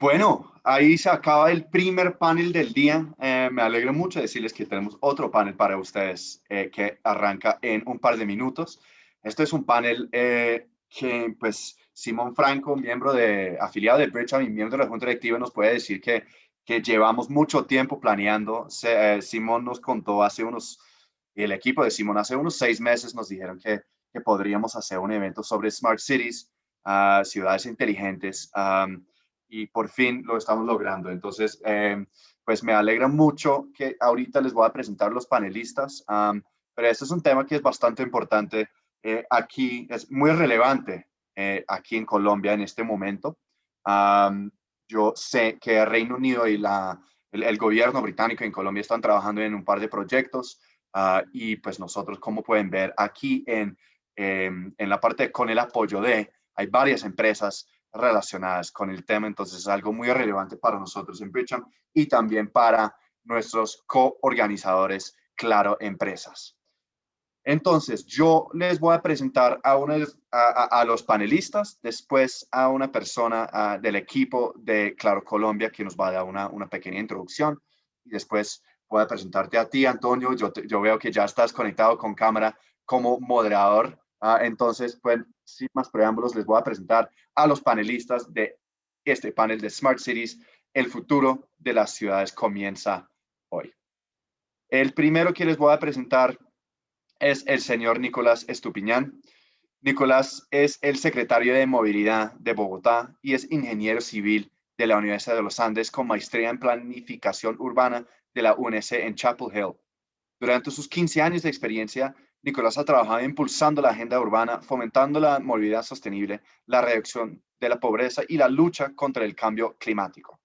Bueno, ahí se acaba el primer panel del día. Me alegro mucho decirles que tenemos otro panel para ustedes que arranca en un par de minutos. Este es un panel que, pues, Simón Franco, afiliado de Bridgeham y miembro de la Junta Directiva, nos puede decir que llevamos mucho tiempo planeando. Simón nos contó el equipo de Simón hace unos 6 meses nos dijeron que podríamos hacer un evento sobre Smart Cities, ciudades inteligentes. Y por fin lo estamos logrando. Entonces, pues me alegra mucho que ahorita les voy a presentar los panelistas, pero este es un tema que es bastante importante aquí, es muy relevante aquí en Colombia en este momento. Yo sé que Reino Unido y el gobierno británico en Colombia están trabajando en un par de proyectos y pues nosotros, como pueden ver aquí en la parte con el apoyo hay varias empresas relacionadas con el tema, entonces es algo muy relevante para nosotros en Bridgeham y también para nuestros coorganizadores, Claro Empresas. Entonces, yo les voy a presentar a los panelistas, después a una persona del equipo de Claro Colombia que nos va a dar una pequeña introducción y después voy a presentarte a ti, Antonio. Yo veo que ya estás conectado con cámara como moderador. Entonces, pues, sin más preámbulos, les voy a presentar a los panelistas de este panel de Smart Cities. El futuro de las ciudades comienza hoy. El primero que les voy a presentar es el señor Nicolás Estupiñán. Nicolás es el secretario de Movilidad de Bogotá y es ingeniero civil de la Universidad de los Andes con maestría en planificación urbana de la UNS en Chapel Hill. Durante sus 15 años de experiencia, Nicolás ha trabajado impulsando la agenda urbana, fomentando la movilidad sostenible, la reducción de la pobreza y la lucha contra el cambio climático.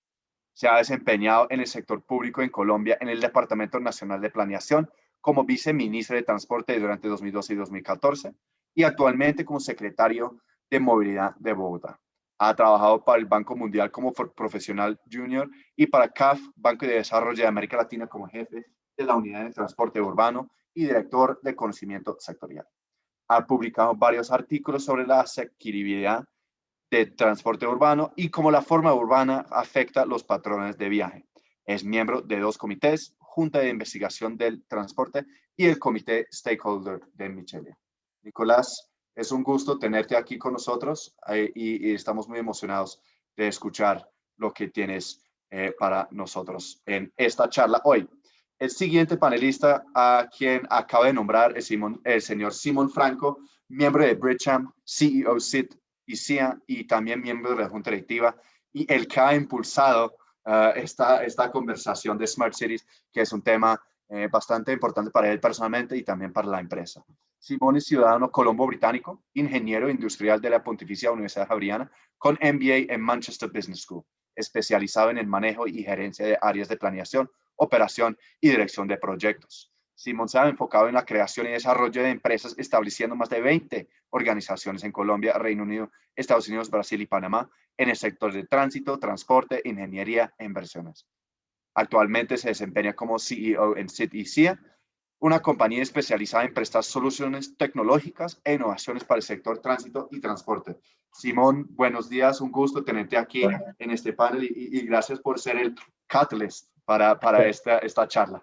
Se ha desempeñado en el sector público en Colombia en el Departamento Nacional de Planeación como viceministro de Transporte durante 2012 y 2014 y actualmente como secretario de Movilidad de Bogotá. Ha trabajado para el Banco Mundial como profesional junior y para CAF, Banco de Desarrollo de América Latina, como jefe de la Unidad de Transporte Urbano y director de conocimiento sectorial. Ha publicado varios artículos sobre la asequibilidad de transporte urbano y cómo la forma urbana afecta los patrones de viaje. Es miembro de 2 comités, Junta de Investigación del Transporte y el Comité Stakeholder de Michelia. Nicolás, es un gusto tenerte aquí con nosotros y estamos muy emocionados de escuchar lo que tienes para nosotros en esta charla hoy. El siguiente panelista a quien acaba de nombrar es el señor Simón Franco, miembro de Bridgeham, CEO SIT y CIA y también miembro de la Junta Directiva y el que ha impulsado esta conversación de Smart Cities, que es un tema bastante importante para él personalmente y también para la empresa. Simón es ciudadano colombo-británico, ingeniero industrial de la Pontificia Universidad Javeriana, con MBA en Manchester Business School, especializado en el manejo y gerencia de áreas de planeación, operación y dirección de proyectos. Simón se ha enfocado en la creación y desarrollo de empresas, estableciendo más de 20 organizaciones en Colombia, Reino Unido, Estados Unidos, Brasil y Panamá en el sector de tránsito, transporte, ingeniería e inversiones. Actualmente se desempeña como CEO en SIT y CIA, una compañía especializada en prestar soluciones tecnológicas e innovaciones para el sector tránsito y transporte. Simón, buenos días, un gusto tenerte aquí en este panel y gracias por ser el catalyst para esta charla.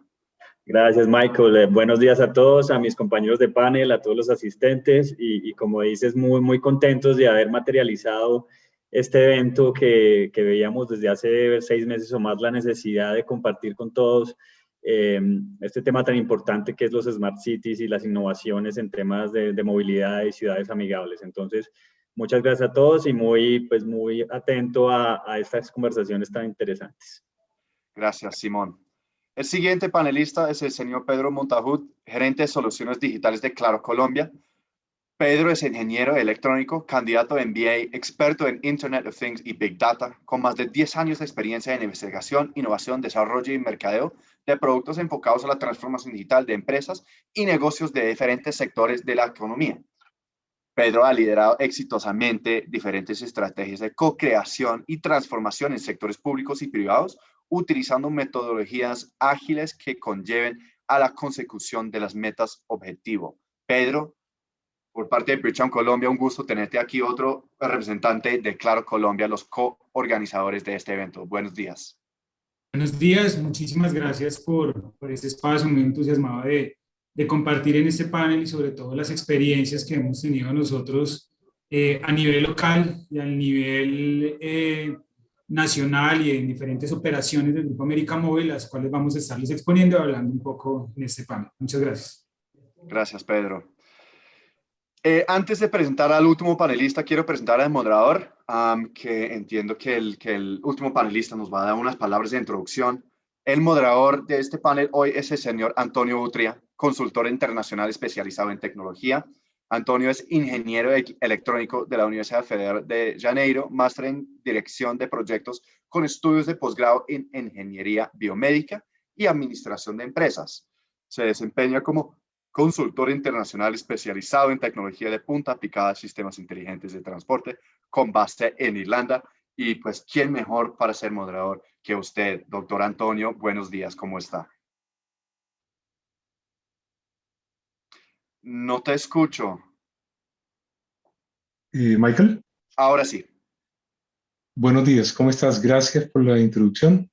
Gracias, Michael. Buenos días a todos, a mis compañeros de panel, a todos los asistentes y como dices, muy, muy contentos de haber materializado este evento que veíamos desde hace 6 meses o más la necesidad de compartir con todos este tema tan importante que es los Smart Cities y las innovaciones en temas de movilidad y ciudades amigables. Entonces, muchas gracias a todos y muy atento a estas conversaciones tan interesantes. Gracias, Simón. El siguiente panelista es el señor Pedro Montajud, gerente de soluciones digitales de Claro Colombia. Pedro es ingeniero electrónico, candidato a MBA, experto en Internet of Things y Big Data, con más de 10 años de experiencia en investigación, innovación, desarrollo y mercadeo de productos enfocados a la transformación digital de empresas y negocios de diferentes sectores de la economía. Pedro ha liderado exitosamente diferentes estrategias de co-creación y transformación en sectores públicos y privados, utilizando metodologías ágiles que conlleven a la consecución de las metas objetivo. Pedro, por parte de Bridgetown Colombia, un gusto tenerte aquí, otro representante de Claro Colombia, los co-organizadores de este evento. Buenos días. Buenos días, muchísimas gracias por este espacio, muy entusiasmado de compartir en este panel y sobre todo las experiencias que hemos tenido nosotros a nivel local y a nivel nacional y en diferentes operaciones del Grupo América Móvil, las cuales vamos a estarles exponiendo y hablando un poco en este panel. Muchas gracias. Gracias, Pedro. Antes de presentar al último panelista, quiero presentar al moderador, que entiendo que el último panelista nos va a dar unas palabras de introducción. El moderador de este panel hoy es el señor Antonio Utria, consultor internacional especializado en tecnología. Antonio es ingeniero electrónico de la Universidad Federal de Janeiro, máster en dirección de proyectos con estudios de posgrado en ingeniería biomédica y administración de empresas. Se desempeña como consultor internacional especializado en tecnología de punta aplicada a sistemas inteligentes de transporte con base en Irlanda. Y pues, ¿quién mejor para ser moderador que usted, doctor Antonio? Buenos días, ¿cómo está? No te escucho. Michael, Ahora sí. buenos días, ¿cómo estás? Gracias por la introducción.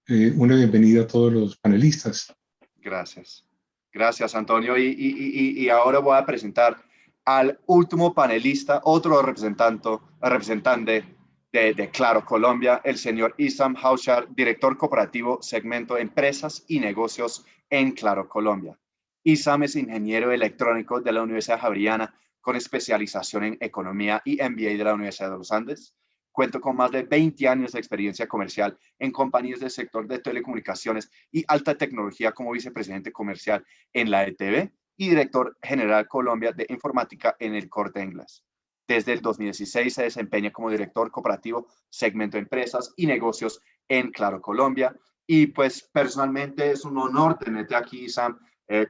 Una bienvenida a todos los panelistas. Gracias. Gracias, Antonio. Y ahora voy a presentar al último panelista, otro representante de Claro Colombia, el señor Issam Haushar, director corporativo, segmento Empresas y Negocios en Claro Colombia. Issam es ingeniero electrónico de la Universidad Javeriana con especialización en Economía y MBA de la Universidad de los Andes. Cuento con más de 20 años de experiencia comercial en compañías del sector de telecomunicaciones y alta tecnología como vicepresidente comercial en la ETB y director general Colombia de informática en el Corte Inglés. Desde el 2016 se desempeña como director cooperativo, segmento empresas y negocios en Claro Colombia. Y pues personalmente es un honor tenerte aquí, Sam.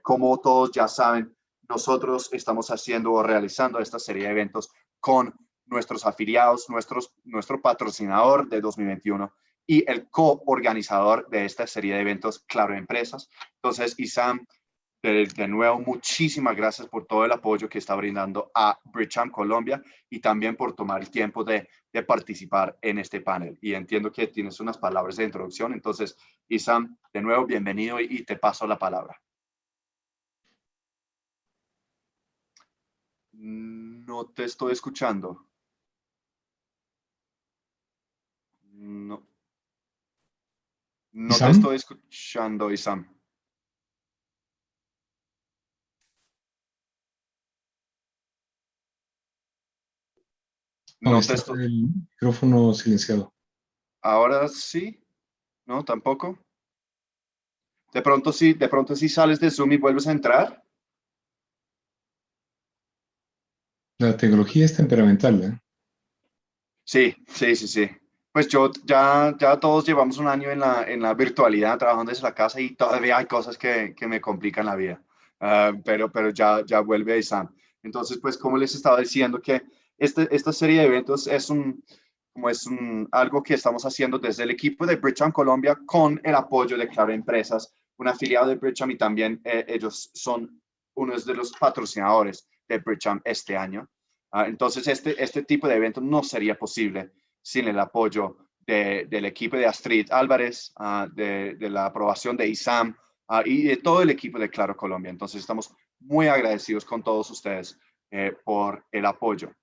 Como todos ya saben, nosotros estamos haciendo o realizando esta serie de eventos con nuestros afiliados, nuestro patrocinador de 2021 y el co-organizador de esta serie de eventos, Claro Empresas. Entonces, Issam, de nuevo, muchísimas gracias por todo el apoyo que está brindando a Bridgetown Colombia y también por tomar el tiempo de participar en este panel. Y entiendo que tienes unas palabras de introducción. Entonces, Issam, de nuevo, bienvenido y te paso la palabra. No te estoy escuchando. No. No te estoy escuchando, Issam. No, está el micrófono silenciado. Ahora sí. No, tampoco. De pronto sí sales de Zoom y vuelves a entrar. La tecnología es temperamental, ¿eh? Sí. Pues ya todos llevamos un año en la virtualidad, trabajando desde la casa y todavía hay cosas que me complican la vida. Pero ya vuelve a Issam. Entonces, pues como les estaba diciendo que esta serie de eventos es algo que estamos haciendo desde el equipo de Bridgetown Colombia con el apoyo de Claro Empresas, un afiliado de Bridgetown y también ellos son unos de los patrocinadores de Bridgetown este año. Entonces, este tipo de evento no sería posible sin el apoyo del equipo de Astrid Álvarez, de la aprobación de Issam y de todo el equipo de Claro Colombia. Entonces, estamos muy agradecidos con todos ustedes por el apoyo.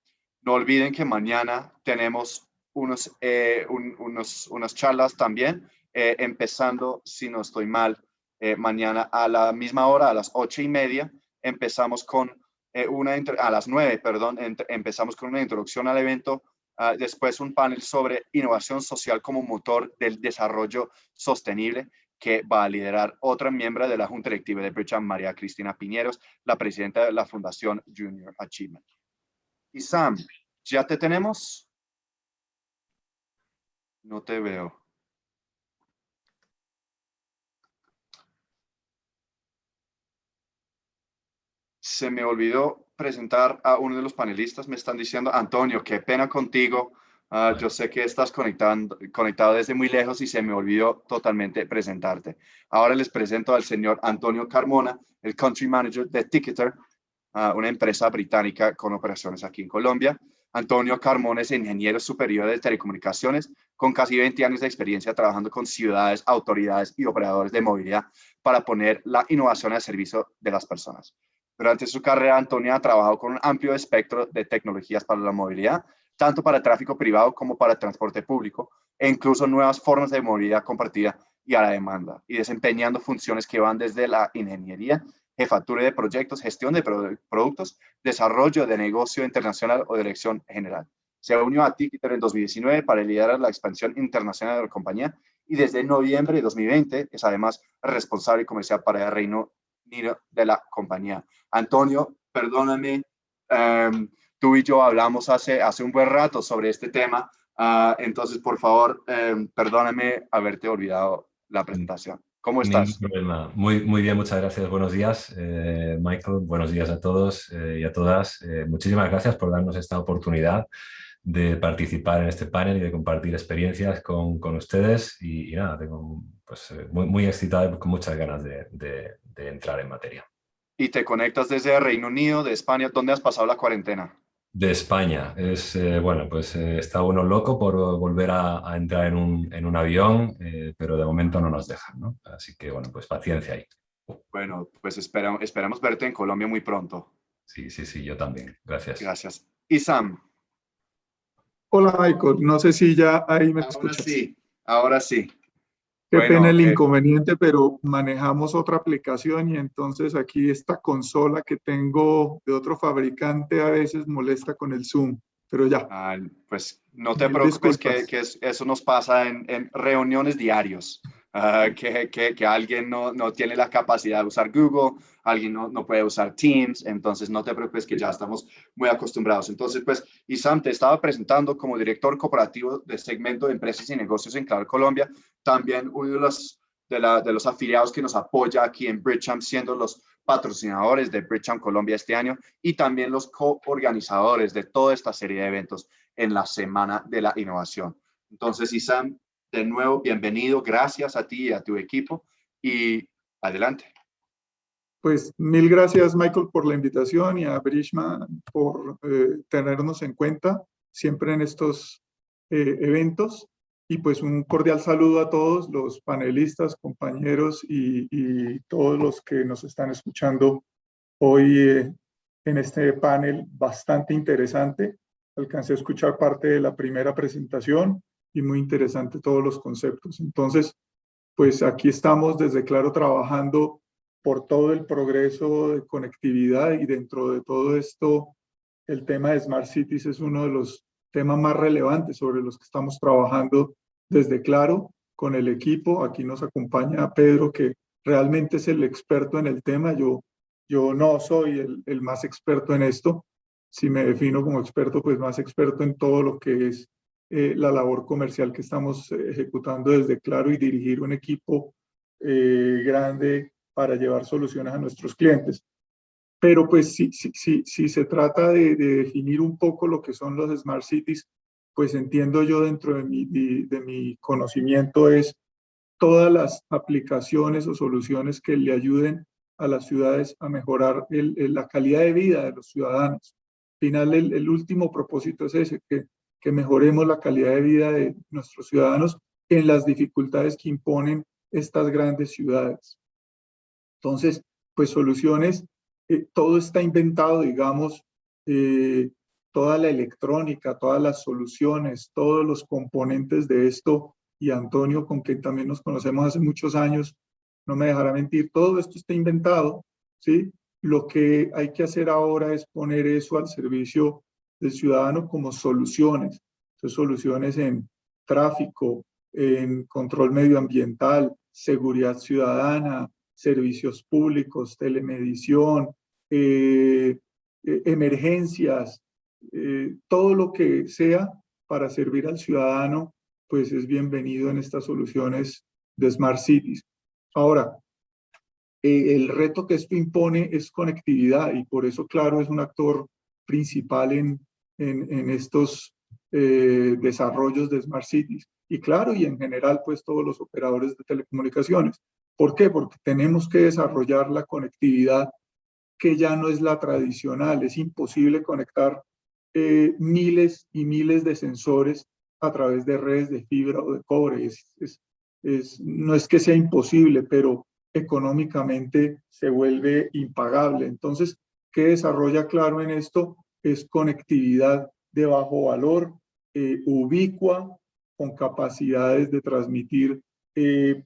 No olviden que mañana tenemos unas charlas también, empezando, si no estoy mal, mañana a la misma hora, a las 8:30, empezamos con a las 9, perdón, empezamos con una introducción al evento, después un panel sobre innovación social como motor del desarrollo sostenible que va a liderar otra miembro de la Junta Directiva de Bridgetown, María Cristina Piñeros, la presidenta de la Fundación Junior Achievement. Issam, ¿ya te tenemos? No te veo. Se me olvidó presentar a uno de los panelistas. Me están diciendo, Antonio, qué pena contigo. Yo sé que estás conectado desde muy lejos y se me olvidó totalmente presentarte. Ahora les presento al señor Antonio Carmona, el Country Manager de Ticketer, una empresa británica con operaciones aquí en Colombia. Antonio Carmona es ingeniero superior de telecomunicaciones con casi 20 años de experiencia trabajando con ciudades, autoridades y operadores de movilidad para poner la innovación al servicio de las personas. Durante su carrera, Antonio ha trabajado con un amplio espectro de tecnologías para la movilidad, tanto para tráfico privado como para transporte público, e incluso nuevas formas de movilidad compartida y a la demanda, y desempeñando funciones que van desde la ingeniería, jefatura de proyectos, gestión de productos, desarrollo de negocio internacional o dirección general. Se unió a Ticketer en 2019 para liderar la expansión internacional de la compañía y desde noviembre de 2020 es además responsable comercial para el Reino Unido de la compañía. Antonio, perdóname, tú y yo hablamos hace un buen rato sobre este tema, entonces por favor, perdóname haberte olvidado la presentación. ¿Cómo estás? Ningún problema. Muy bien, muchas gracias. Buenos días, Michael. Buenos días a todos y a todas. Muchísimas gracias por darnos esta oportunidad de participar en este panel y de compartir experiencias con ustedes. Y nada, tengo pues, muy excitado y con muchas ganas de entrar en materia. Y te conectas desde el Reino Unido, de España. ¿Dónde has pasado la cuarentena? De España. Bueno, pues está uno loco por volver a entrar en un avión, pero de momento no nos dejan, ¿no? Así que, bueno, pues paciencia ahí. Bueno, pues esperamos verte en Colombia muy pronto. Sí, yo también. Gracias. Gracias. Y Sam. Hola, Michael. No sé si ya ahí me escuchas. Ahora sí. Qué pena el inconveniente, pero manejamos otra aplicación y entonces aquí esta consola que tengo de otro fabricante a veces molesta con el Zoom, pero ya. Pues no te preocupes que eso nos pasa en reuniones diarios, que alguien no tiene la capacidad de usar Google, alguien no puede usar Teams, entonces no te preocupes que ya estamos muy acostumbrados. Entonces, pues, Isam, te estaba presentando como director corporativo de segmento de empresas y negocios en Claro Colombia, también uno de los afiliados que nos apoya aquí en Bridgechamp, siendo los patrocinadores de Bridgechamp Colombia este año y también los coorganizadores de toda esta serie de eventos en la Semana de la Innovación. Entonces, Isam, de nuevo, bienvenido. Gracias a ti y a tu equipo y adelante. Pues mil gracias, Michael, por la invitación y a Bridgechamp por tenernos en cuenta siempre en estos eventos. Y pues un cordial saludo a todos los panelistas, compañeros y todos los que nos están escuchando hoy en este panel bastante interesante. Alcancé a escuchar parte de la primera presentación y muy interesante todos los conceptos. Entonces, pues aquí estamos desde Claro trabajando por todo el progreso de conectividad y dentro de todo esto, el tema de Smart Cities es uno de los temas más relevantes sobre los que estamos trabajando desde Claro con el equipo. Aquí nos acompaña Pedro, que realmente es el experto en el tema. Yo no soy el más experto en esto. Si me defino como experto, pues más experto en todo lo que es la labor comercial que estamos ejecutando desde Claro y dirigir un equipo grande para llevar soluciones a nuestros clientes. Pero pues si se trata de definir un poco lo que son los Smart Cities, pues entiendo yo dentro de mi conocimiento es todas las aplicaciones o soluciones que le ayuden a las ciudades a mejorar la calidad de vida de los ciudadanos. Al final, el último propósito es ese, que mejoremos la calidad de vida de nuestros ciudadanos en las dificultades que imponen estas grandes ciudades. Entonces, pues soluciones, todo está inventado, digamos, toda la electrónica, todas las soluciones, todos los componentes de esto, y Antonio, con quien también nos conocemos hace muchos años, no me dejará mentir, todo esto está inventado, ¿sí? Lo que hay que hacer ahora es poner eso al servicio del ciudadano como soluciones. Entonces, soluciones en tráfico, en control medioambiental, seguridad ciudadana, servicios públicos, telemedición, emergencias, todo lo que sea para servir al ciudadano, pues es bienvenido en estas soluciones de Smart Cities. Ahora, el reto que esto impone es conectividad y por eso, Claro, es un actor principal en estos desarrollos de Smart Cities. Y Claro, y en general, pues todos los operadores de telecomunicaciones. ¿Por qué? Porque tenemos que desarrollar la conectividad que ya no es la tradicional. Es imposible conectar miles y miles de sensores a través de redes de fibra o de cobre. No es que sea imposible, pero económicamente se vuelve impagable. Entonces, ¿qué desarrolla Claro en esto? Es conectividad de bajo valor, ubicua, con capacidades de transmitir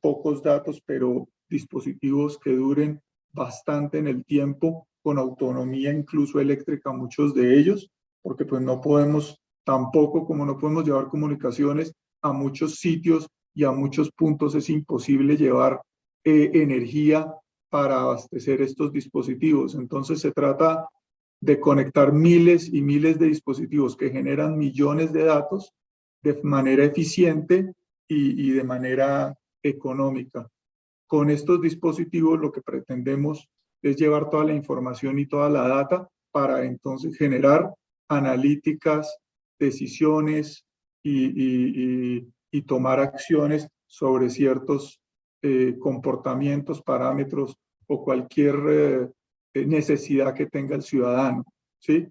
pocos datos, pero dispositivos que duren bastante en el tiempo, con autonomía incluso eléctrica, muchos de ellos, porque pues no podemos tampoco, como no podemos llevar comunicaciones a muchos sitios y a muchos puntos, es imposible llevar energía para abastecer estos dispositivos. Entonces se trata de conectar miles y miles de dispositivos que generan millones de datos de manera eficiente y de manera económica. Con estos dispositivos lo que pretendemos es llevar toda la información y toda la data para entonces generar analíticas, decisiones y tomar acciones sobre ciertos comportamientos, parámetros o cualquier necesidad que tenga el ciudadano, ¿sí?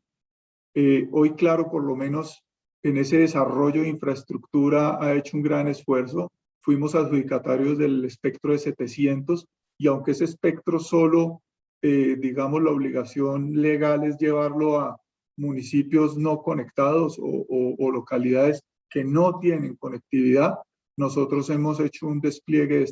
Hoy Claro, por lo menos en ese desarrollo de infraestructura, ha hecho un gran esfuerzo. Fuimos adjudicatarios del espectro de 700 y aunque ese espectro solo, digamos, la obligación legal es llevarlo a municipios no conectados o localidades que no tienen conectividad, nosotros hemos hecho un despliegue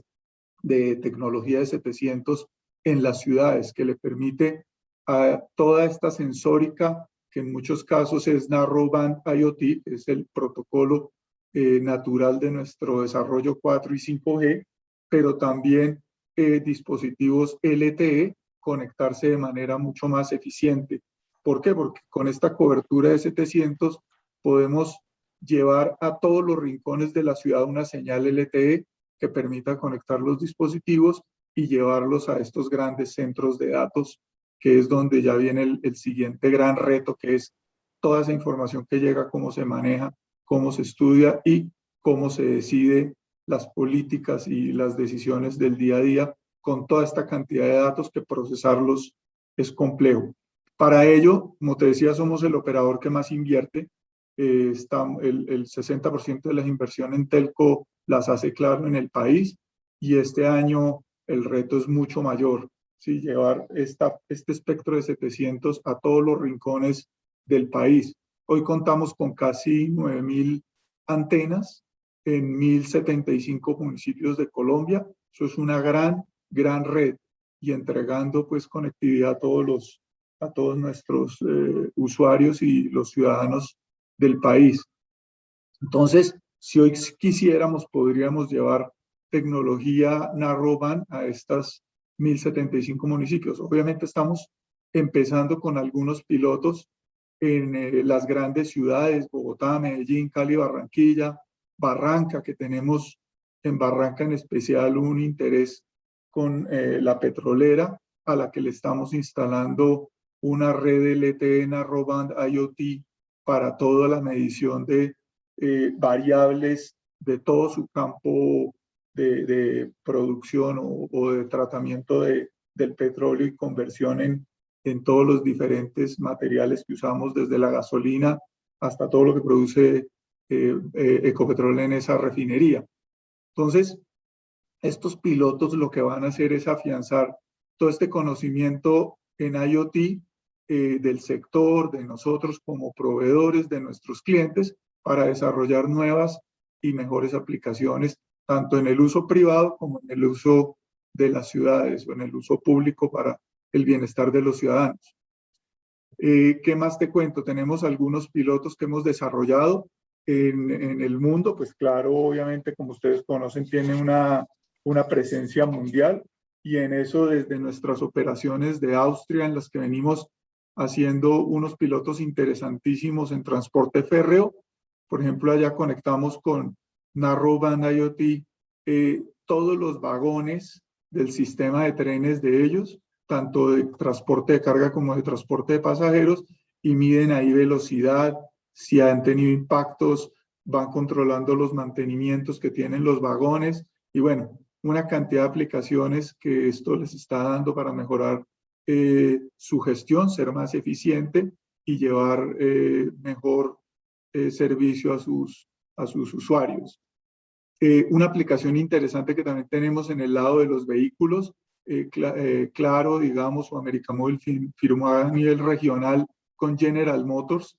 de tecnología de 700 en las ciudades que le permite a toda esta sensórica, que en muchos casos es Narrowband IoT, es el protocolo natural de nuestro desarrollo 4 y 5G, pero también dispositivos LTE, conectarse de manera mucho más eficiente. ¿Por qué? Porque con esta cobertura de 700 podemos llevar a todos los rincones de la ciudad una señal LTE que permita conectar los dispositivos y llevarlos a estos grandes centros de datos, que es donde ya viene el siguiente gran reto, que es toda esa información que llega, cómo se maneja, cómo se estudia y cómo se decide las políticas y las decisiones del día a día con toda esta cantidad de datos que procesarlos es complejo. Para ello, como te decía, somos el operador que más invierte. El 60% de las inversiones en telco las hace Claro en el país y este año el reto es mucho mayor, ¿sí? Llevar este espectro de 700 a todos los rincones del país. Hoy contamos con casi 9.000 antenas en 1.075 municipios de Colombia. Eso es una gran red y entregando pues conectividad a todos nuestros usuarios y los ciudadanos del país. Entonces, si hoy quisiéramos, podríamos llevar tecnología Narrowband a estas 1.075 municipios. Obviamente estamos empezando con algunos pilotos en las grandes ciudades, Bogotá, Medellín, Cali, Barranquilla, Barranca, que tenemos en Barranca en especial un interés con la petrolera, a la que le estamos instalando una red LTE Narrowband IoT para toda la medición de variables de todo su campo de producción o de tratamiento del petróleo y conversión en todos los diferentes materiales que usamos, desde la gasolina hasta todo lo que produce Ecopetrol en esa refinería. Entonces, estos pilotos lo que van a hacer es afianzar todo este conocimiento en IoT del sector, de nosotros como proveedores, de nuestros clientes, para desarrollar nuevas y mejores aplicaciones, tanto en el uso privado como en el uso de las ciudades o en el uso público para el bienestar de los ciudadanos. ¿Qué más te cuento? Tenemos algunos pilotos que hemos desarrollado en el mundo. Pues Claro, obviamente, como ustedes conocen, tiene una presencia mundial y en eso desde nuestras operaciones de Austria, en las que venimos haciendo unos pilotos interesantísimos en transporte férreo. Por ejemplo, allá conectamos con Narrowband IoT todos los vagones del sistema de trenes de ellos, tanto de transporte de carga como de transporte de pasajeros, y miden ahí velocidad, si han tenido impactos, van controlando los mantenimientos que tienen los vagones, y bueno, una cantidad de aplicaciones que esto les está dando para mejorar su gestión, ser más eficiente y llevar mejor servicio a sus usuarios. Una aplicación interesante que también tenemos en el lado de los vehículos, Claro, digamos, o América Móvil firmó a nivel regional con General Motors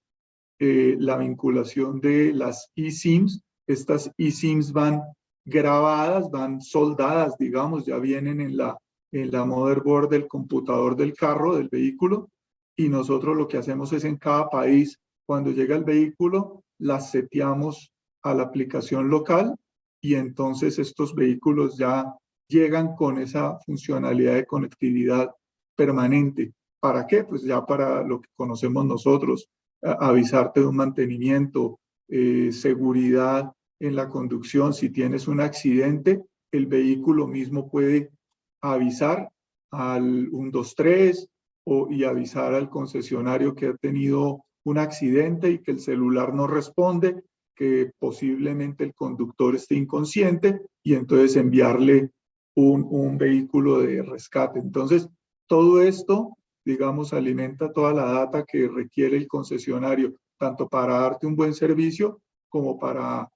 la vinculación de las eSIMs. Estas eSIMs van grabadas, van soldadas, digamos, ya vienen en la motherboard del computador del carro, del vehículo, y nosotros lo que hacemos es en cada país, cuando llega el vehículo, las seteamos a la aplicación local y entonces estos vehículos ya llegan con esa funcionalidad de conectividad permanente. ¿Para qué? Pues ya para lo que conocemos nosotros, avisarte de un mantenimiento, seguridad en la conducción. Si tienes un accidente, el vehículo mismo puede avisar al 123 y avisar al concesionario que ha tenido un accidente y que el celular no responde, que posiblemente el conductor esté inconsciente y entonces enviarle un vehículo de rescate. Entonces, todo esto, digamos, alimenta toda la data que requiere el concesionario, tanto para darte un buen servicio como para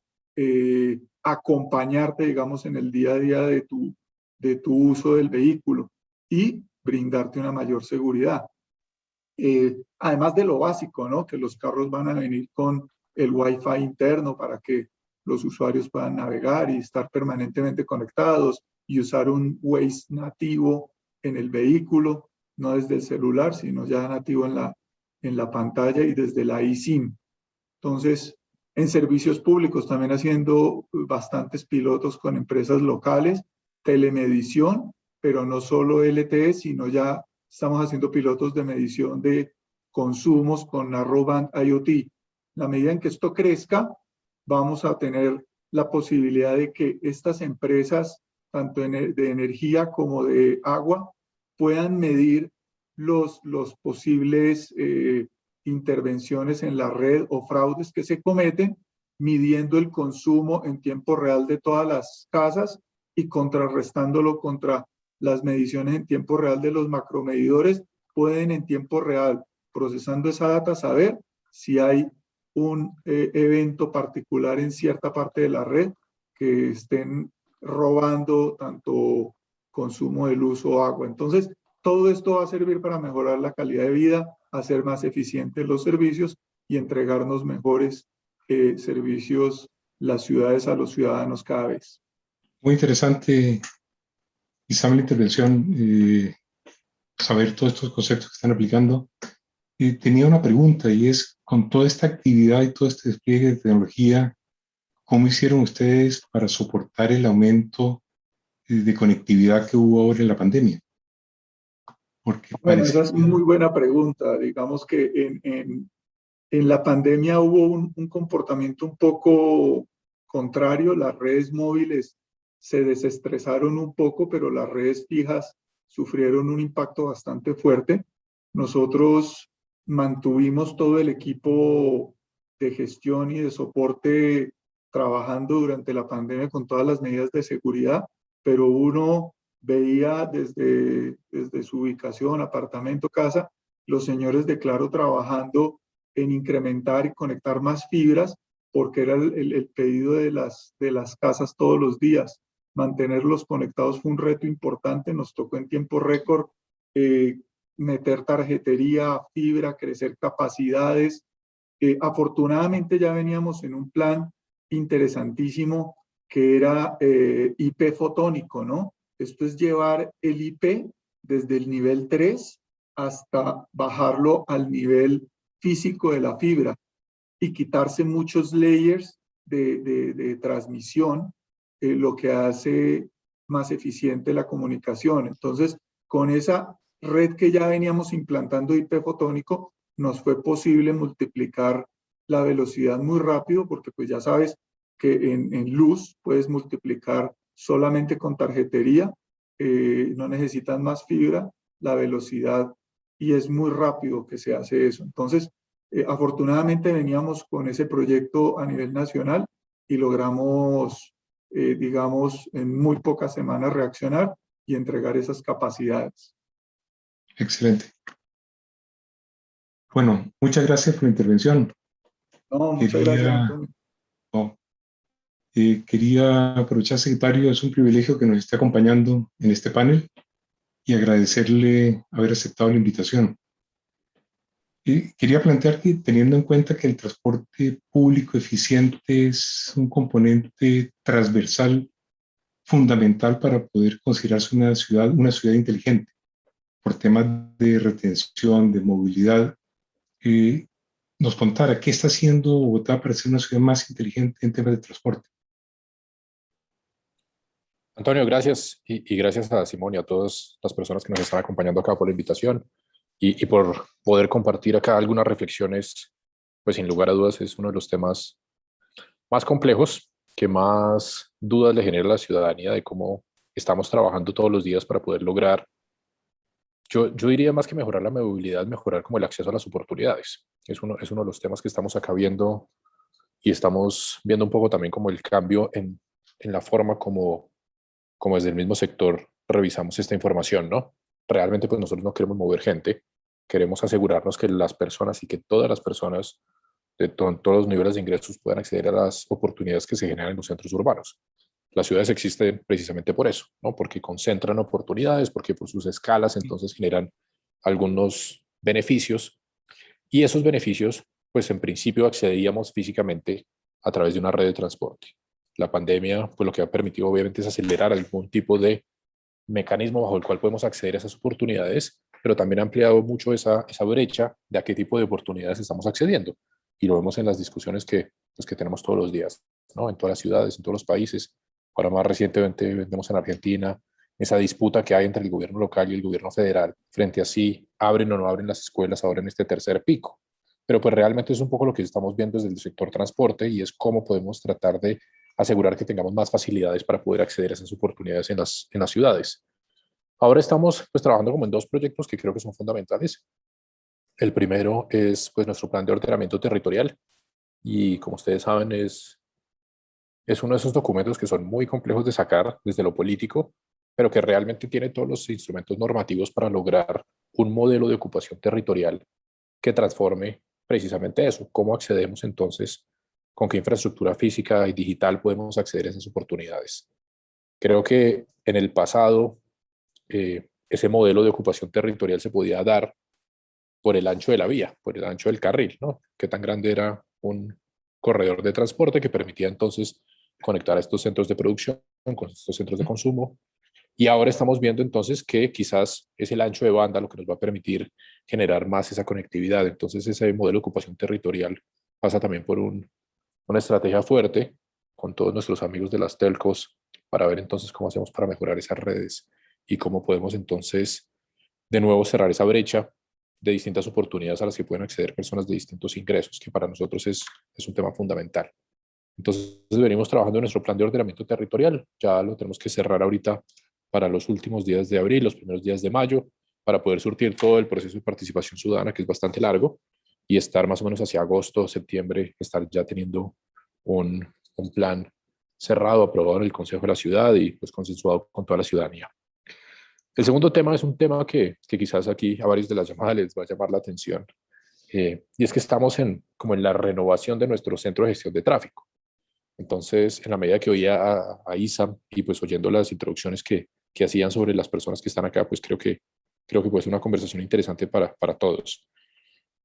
acompañarte, digamos, en el día a día de tu uso del vehículo y brindarte una mayor seguridad. Además de lo básico, ¿no? Que los carros van a venir con el Wi-Fi interno para que los usuarios puedan navegar y estar permanentemente conectados y usar un Waze nativo en el vehículo, no desde el celular, sino ya nativo en la pantalla y desde la eSIM. Entonces, en servicios públicos también haciendo bastantes pilotos con empresas locales, telemedición, pero no solo LTE, sino ya estamos haciendo pilotos de medición de consumos con Narrowband IoT. La medida en que esto crezca, vamos a tener la posibilidad de que estas empresas, tanto de energía como de agua, puedan medir los posibles intervenciones en la red o fraudes que se cometen, midiendo el consumo en tiempo real de todas las casas y contrarrestándolo contra las mediciones en tiempo real de los macromedidores. Pueden en tiempo real, procesando esa data, saber si hay un evento particular en cierta parte de la red que estén robando tanto consumo de luz o agua. Entonces, todo esto va a servir para mejorar la calidad de vida, hacer más eficientes los servicios y entregarnos mejores servicios las ciudades a los ciudadanos cada vez. Muy interesante, Isam, la intervención, saber todos estos conceptos que están aplicando. Tenía una pregunta y es, con toda esta actividad y todo este despliegue de tecnología, ¿cómo hicieron ustedes para soportar el aumento de conectividad que hubo ahora en la pandemia? Porque bueno, esa es muy buena pregunta. Digamos que en la pandemia hubo un comportamiento un poco contrario. Las redes móviles se desestresaron un poco, pero las redes fijas sufrieron un impacto bastante fuerte. Nosotros mantuvimos todo el equipo de gestión y de soporte trabajando durante la pandemia con todas las medidas de seguridad, pero uno veía desde su ubicación, apartamento, casa, los señores de Claro trabajando en incrementar y conectar más fibras, porque era el pedido de las casas todos los días. Mantenerlos conectados fue un reto importante, nos tocó en tiempo récord meter tarjetería, fibra, crecer capacidades. Afortunadamente ya veníamos en un plan interesantísimo que era IP fotónico, ¿no? Esto es llevar el IP desde el nivel 3 hasta bajarlo al nivel físico de la fibra y quitarse muchos layers de transmisión, lo que hace más eficiente la comunicación. Entonces, con esa red que ya veníamos implantando IP fotónico, nos fue posible multiplicar la velocidad muy rápido, porque pues ya sabes que en luz puedes multiplicar solamente con tarjetería, no necesitas más fibra, la velocidad, y es muy rápido que se hace eso. Entonces, afortunadamente veníamos con ese proyecto a nivel nacional y logramos, digamos, en muy pocas semanas reaccionar y entregar esas capacidades. Excelente. Bueno, muchas gracias por la intervención. No, muchas gracias, Antonio. Quería aprovechar, secretario, es un privilegio que nos esté acompañando en este panel y agradecerle haber aceptado la invitación. Quería plantear que, teniendo en cuenta que el transporte público eficiente es un componente transversal fundamental para poder considerarse una ciudad inteligente, por temas de retención, de movilidad, nos contara qué está haciendo Bogotá para ser una ciudad más inteligente en temas de transporte. Antonio, gracias y gracias a Simón y a todas las personas que nos están acompañando acá por la invitación y por poder compartir acá algunas reflexiones, pues sin lugar a dudas es uno de los temas más complejos, que más dudas le genera a la ciudadanía de cómo estamos trabajando todos los días para poder lograr, yo diría más que mejorar la movilidad, mejorar como el acceso a las oportunidades. Es uno de los temas que estamos acá viendo y estamos viendo un poco también como el cambio en la forma como desde el mismo sector revisamos esta información, ¿no? Realmente pues nosotros no queremos mover gente, queremos asegurarnos que las personas y que todas las personas de todos los niveles de ingresos puedan acceder a las oportunidades que se generan en los centros urbanos. Las ciudades existen precisamente por eso, ¿no? Porque concentran oportunidades, porque por sus escalas entonces generan algunos beneficios y esos beneficios pues en principio accedíamos físicamente a través de una red de transporte. La pandemia, pues lo que ha permitido obviamente es acelerar algún tipo de mecanismo bajo el cual podemos acceder a esas oportunidades, pero también ha ampliado mucho esa brecha de a qué tipo de oportunidades estamos accediendo. Y lo vemos en las discusiones que tenemos todos los días, ¿no? En todas las ciudades, en todos los países. Ahora más recientemente vemos en Argentina esa disputa que hay entre el gobierno local y el gobierno federal frente a si abren o no abren las escuelas ahora en este tercer pico. Pero pues realmente es un poco lo que estamos viendo desde el sector transporte y es cómo podemos tratar de asegurar que tengamos más facilidades para poder acceder a esas oportunidades en las ciudades. Ahora estamos pues trabajando como en dos proyectos que creo que son fundamentales. El primero es pues nuestro plan de ordenamiento territorial y como ustedes saben es uno de esos documentos que son muy complejos de sacar desde lo político, pero que realmente tiene todos los instrumentos normativos para lograr un modelo de ocupación territorial que transforme precisamente eso, cómo accedemos entonces, con qué infraestructura física y digital podemos acceder a esas oportunidades. Creo que en el pasado ese modelo de ocupación territorial se podía dar por el ancho de la vía, por el ancho del carril, ¿no? Qué tan grande era un corredor de transporte que permitía entonces conectar a estos centros de producción con estos centros de consumo. Y ahora estamos viendo entonces que quizás es el ancho de banda lo que nos va a permitir generar más esa conectividad. Entonces ese modelo de ocupación territorial pasa también por una estrategia fuerte con todos nuestros amigos de las telcos para ver entonces cómo hacemos para mejorar esas redes y cómo podemos entonces de nuevo cerrar esa brecha de distintas oportunidades a las que pueden acceder personas de distintos ingresos, que para nosotros es un tema fundamental. Entonces venimos trabajando en nuestro plan de ordenamiento territorial, ya lo tenemos que cerrar ahorita para los últimos días de abril, los primeros días de mayo, para poder surtir todo el proceso de participación ciudadana, que es bastante largo, y estar más o menos hacia agosto, septiembre, estar ya teniendo un plan cerrado, aprobado en el Consejo de la Ciudad y pues consensuado con toda la ciudadanía. El segundo tema es un tema que quizás aquí a varios de las llamadas les va a llamar la atención, y es que estamos como en la renovación de nuestro centro de gestión de tráfico. Entonces, en la medida que oía a Isam y pues oyendo las introducciones que hacían sobre las personas que están acá, pues creo que puede ser una conversación interesante para todos.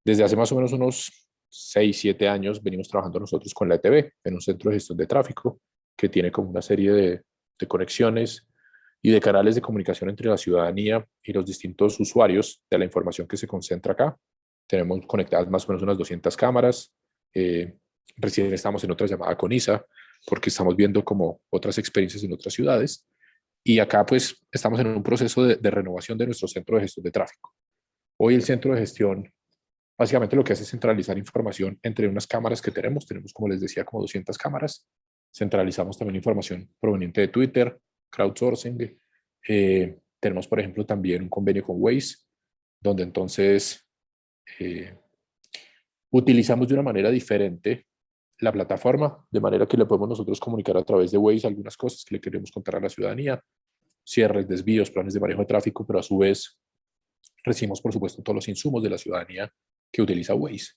Desde hace más o menos unos 6, 7 años venimos trabajando nosotros con la ETB en un centro de gestión de tráfico que tiene como una serie de conexiones y de canales de comunicación entre la ciudadanía y los distintos usuarios de la información que se concentra acá. Tenemos conectadas más o menos unas 200 cámaras. Recién estamos en otra llamada con ISA porque estamos viendo como otras experiencias en otras ciudades. Y acá pues estamos en un proceso de renovación de nuestro centro de gestión de tráfico. Hoy el centro de gestión básicamente lo que hace es centralizar información entre unas cámaras que tenemos como les decía, como 200 cámaras. Centralizamos también información proveniente de Twitter, crowdsourcing. Tenemos, por ejemplo, también un convenio con Waze, donde entonces utilizamos de una manera diferente la plataforma, de manera que le podemos nosotros comunicar a través de Waze algunas cosas que le queremos contar a la ciudadanía, cierres, desvíos, planes de manejo de tráfico, pero a su vez recibimos, por supuesto, todos los insumos de la ciudadanía que utiliza Waze.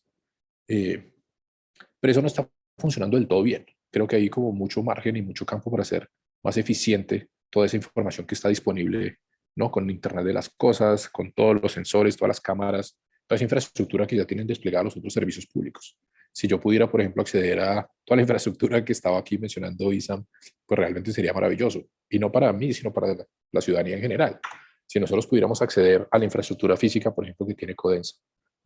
Pero eso no está funcionando del todo bien. Creo que hay como mucho margen y mucho campo para hacer más eficiente toda esa información que está disponible, ¿no? Con Internet de las cosas, con todos los sensores, todas las cámaras, toda esa infraestructura que ya tienen desplegada los otros servicios públicos. Si yo pudiera, por ejemplo, acceder a toda la infraestructura que estaba aquí mencionando Isam, pues realmente sería maravilloso. Y no para mí, sino para la ciudadanía en general. Si nosotros pudiéramos acceder a la infraestructura física, por ejemplo, que tiene Codensa,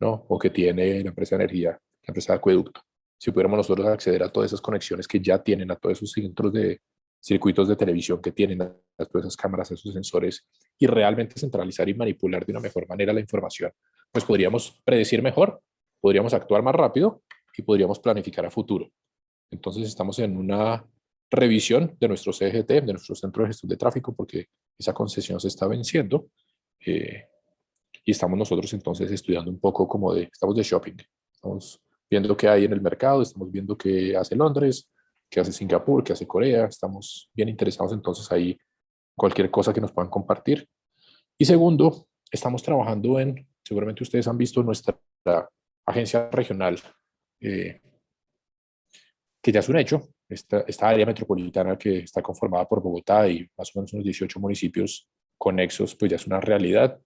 ¿no? O que tiene la empresa de energía, la empresa de acueducto. Si pudiéramos nosotros acceder a todas esas conexiones que ya tienen, a todos esos centros de circuitos de televisión que tienen, a todas esas cámaras, a esos sensores, y realmente centralizar y manipular de una mejor manera la información, pues podríamos predecir mejor, podríamos actuar más rápido y podríamos planificar a futuro. Entonces estamos en una revisión de nuestro CGT, de nuestro Centro de Gestión de Tráfico, porque esa concesión se está venciendo, y estamos nosotros entonces estudiando un poco como estamos de shopping, estamos viendo qué hay en el mercado, estamos viendo qué hace Londres, qué hace Singapur, qué hace Corea, estamos bien interesados entonces ahí cualquier cosa que nos puedan compartir. Y segundo, estamos trabajando seguramente ustedes han visto nuestra agencia regional, que ya es un hecho, esta área metropolitana que está conformada por Bogotá y más o menos unos 18 municipios conexos, pues ya es una realidad.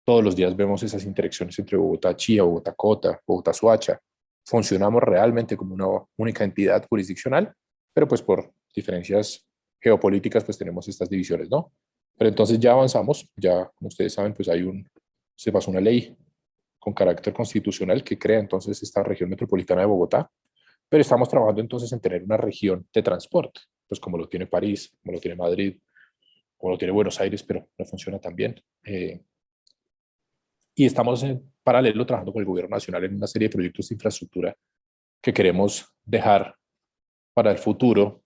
Todos los días vemos esas interacciones entre Bogotá-Chía, Bogotá-Cota, Bogotá-Soacha. Funcionamos realmente como una única entidad jurisdiccional, pero pues por diferencias geopolíticas pues tenemos estas divisiones, ¿no? Pero entonces ya avanzamos, ya como ustedes saben pues se pasó una ley con carácter constitucional que crea entonces esta región metropolitana de Bogotá, pero estamos trabajando entonces en tener una región de transporte, pues como lo tiene París, como lo tiene Madrid, como lo tiene Buenos Aires, pero no funciona tan bien. Y estamos en paralelo trabajando con el gobierno nacional en una serie de proyectos de infraestructura que queremos dejar para el futuro,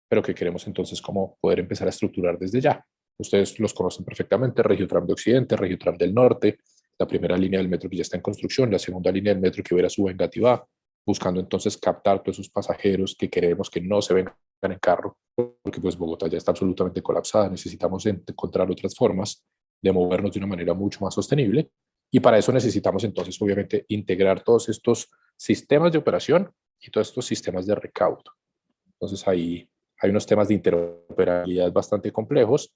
pero que queremos entonces como poder empezar a estructurar desde ya. Ustedes los conocen perfectamente, Regiotram de Occidente, Regiotram del Norte, la primera línea del metro que ya está en construcción, la segunda línea del metro que va a Suba en Gativá, buscando entonces captar todos esos pasajeros que queremos que no se vengan en carro, porque pues Bogotá ya está absolutamente colapsada, necesitamos encontrar otras formas de movernos de una manera mucho más sostenible, y para eso necesitamos entonces obviamente integrar todos estos sistemas de operación y todos estos sistemas de recaudo. Entonces ahí hay unos temas de interoperabilidad bastante complejos,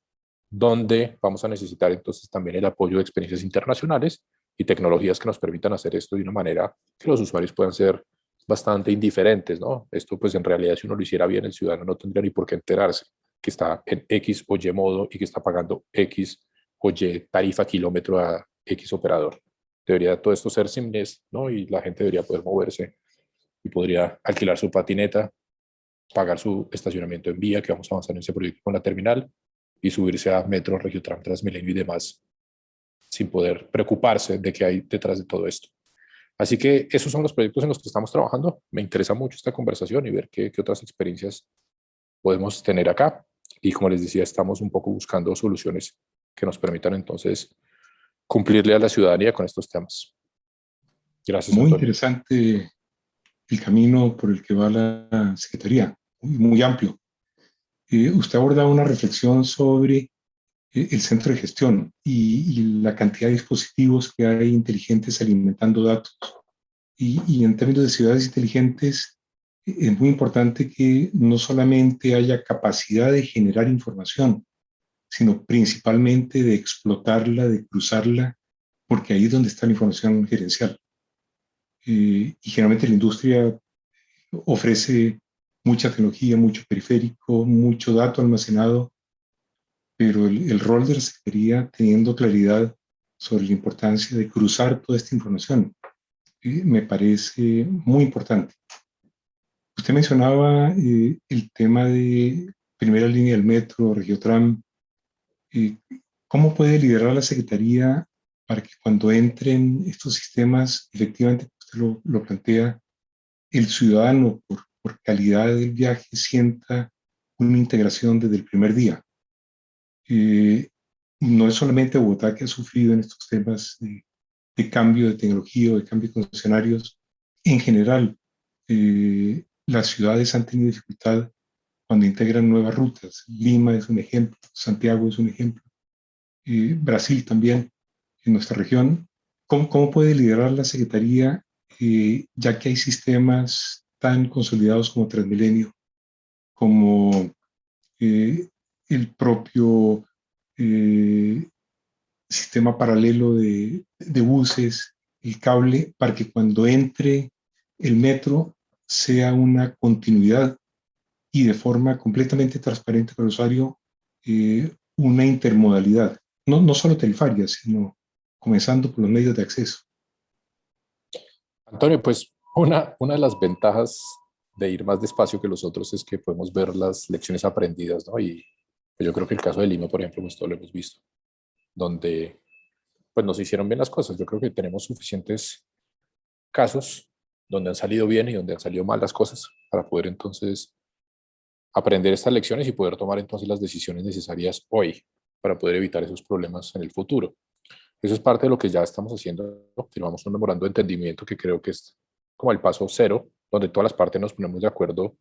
donde vamos a necesitar entonces también el apoyo de experiencias internacionales y tecnologías que nos permitan hacer esto de una manera que los usuarios puedan ser bastante indiferentes, ¿no? Esto pues en realidad si uno lo hiciera bien, el ciudadano no tendría ni por qué enterarse que está en X o Y modo y que está pagando X o Y tarifa kilómetro a X operador. Debería todo esto ser seamless, ¿no? Y la gente debería poder moverse y podría alquilar su patineta, pagar su estacionamiento en vía, que vamos a avanzar en ese proyecto con la terminal, y subirse a Metro, Regiotram, Transmilenio y demás, sin poder preocuparse de qué hay detrás de todo esto. Así que esos son los proyectos en los que estamos trabajando. Me interesa mucho esta conversación y ver qué otras experiencias podemos tener acá. Y como les decía, estamos un poco buscando soluciones que nos permitan entonces cumplirle a la ciudadanía con estos temas. Gracias, Muy Antonio. interesante el camino por el que va la Secretaría, muy amplio. Usted aborda una reflexión sobre el centro de gestión y la cantidad de dispositivos que hay inteligentes alimentando datos. Y en términos de ciudades inteligentes, es muy importante que no solamente haya capacidad de generar información, sino principalmente de explotarla, de cruzarla, porque ahí es donde está la información gerencial. Y generalmente la industria ofrece mucha tecnología, mucho periférico, mucho dato almacenado, pero el rol de la Secretaría, teniendo claridad sobre la importancia de cruzar toda esta información, me parece muy importante. Usted mencionaba el tema de primera línea del metro, Regiotram. ¿Cómo puede liderar la Secretaría para que cuando entren estos sistemas, efectivamente, usted lo plantea, el ciudadano, por calidad del viaje, sienta una integración desde el primer día? No es solamente Bogotá que ha sufrido en estos temas de cambio de tecnología o de cambio de concesionarios. En general, las ciudades han tenido dificultad cuando integran nuevas rutas. Lima es un ejemplo, Santiago es un ejemplo, Brasil también. en nuestra región. ¿Cómo puede liderar la Secretaría, ya que hay sistemas tan consolidados como Transmilenio, como el propio sistema paralelo de buses, el cable, para que cuando entre el metro sea una continuidad y de forma completamente transparente para el usuario, una intermodalidad, no solo tarifaria, sino comenzando por los medios de acceso? Antonio, pues una de las ventajas de ir más despacio que los otros es que podemos ver las lecciones aprendidas, ¿no? Y pues yo creo que el caso de Lima, por ejemplo, pues todo lo hemos visto, donde pues nos hicieron bien las cosas. Yo creo que tenemos suficientes casos donde han salido bien y donde han salido mal las cosas para poder entonces aprender estas lecciones y poder tomar entonces las decisiones necesarias hoy para poder evitar esos problemas en el futuro. Eso es parte de lo que ya estamos haciendo. Firmamos un memorando de entendimiento que creo que es como el paso cero, donde todas las partes nos ponemos de acuerdo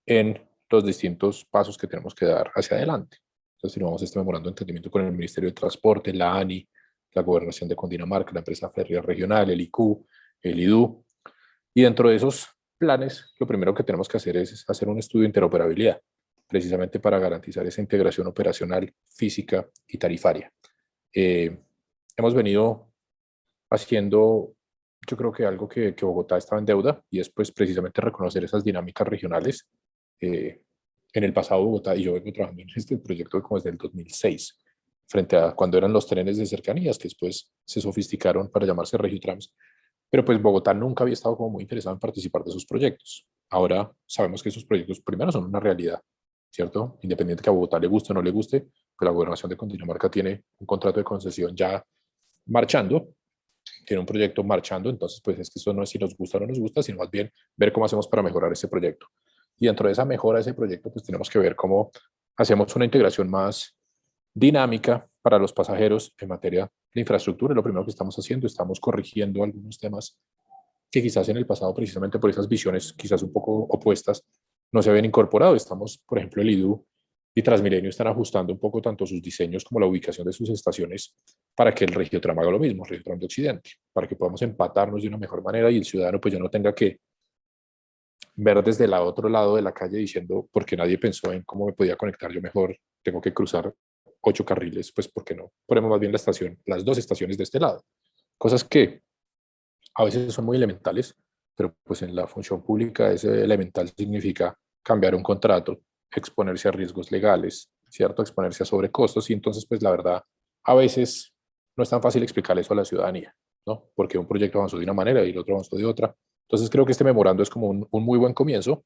en los distintos pasos que tenemos que dar hacia adelante. Entonces firmamos este memorando de entendimiento con el Ministerio de Transporte, la ANI, la Gobernación de Cundinamarca, la empresa férrea regional, el IQ, el IDU. Y dentro de esos planes, lo primero que tenemos que hacer es hacer un estudio de interoperabilidad, precisamente para garantizar esa integración operacional, física y tarifaria. Hemos venido haciendo, yo creo que algo que Bogotá estaba en deuda, y es pues precisamente reconocer esas dinámicas regionales. En el pasado Bogotá, y yo vengo trabajando en este proyecto como desde el 2006, frente a cuando eran los trenes de cercanías, que después se sofisticaron para llamarse Regiotrans, pero pues Bogotá nunca había estado como muy interesado en participar de esos proyectos. Ahora sabemos que esos proyectos primero son una realidad, ¿cierto? Independiente que a Bogotá le guste o no le guste, pues la Gobernación de Cundinamarca tiene un contrato de concesión ya marchando, tiene un proyecto marchando, entonces pues es que eso no es si nos gusta o no nos gusta, sino más bien ver cómo hacemos para mejorar ese proyecto. Y dentro de esa mejora de ese proyecto, pues tenemos que ver cómo hacemos una integración más dinámica para los pasajeros en materia de infraestructura. Lo primero que estamos haciendo, estamos corrigiendo algunos temas que quizás en el pasado, precisamente por esas visiones quizás un poco opuestas, no se habían incorporado. Estamos, por ejemplo, el IDU y Transmilenio están ajustando un poco tanto sus diseños como la ubicación de sus estaciones para que el Regiotram haga lo mismo, el Regiotram de Occidente, para que podamos empatarnos de una mejor manera y el ciudadano pues ya no tenga que ver desde el otro lado de la calle diciendo, porque nadie pensó en cómo me podía conectar yo mejor, tengo que cruzar 8 carriles, pues ¿por qué no? Ponemos más bien la estación, las 2 estaciones de este lado. Cosas que a veces son muy elementales, pero pues en la función pública ese elemental significa cambiar un contrato, exponerse a riesgos legales, ¿cierto? Exponerse a sobrecostos, y entonces pues la verdad a veces no es tan fácil explicar eso a la ciudadanía, ¿no? Porque un proyecto avanzó de una manera y el otro avanzó de otra. Entonces creo que este memorando es como un muy buen comienzo,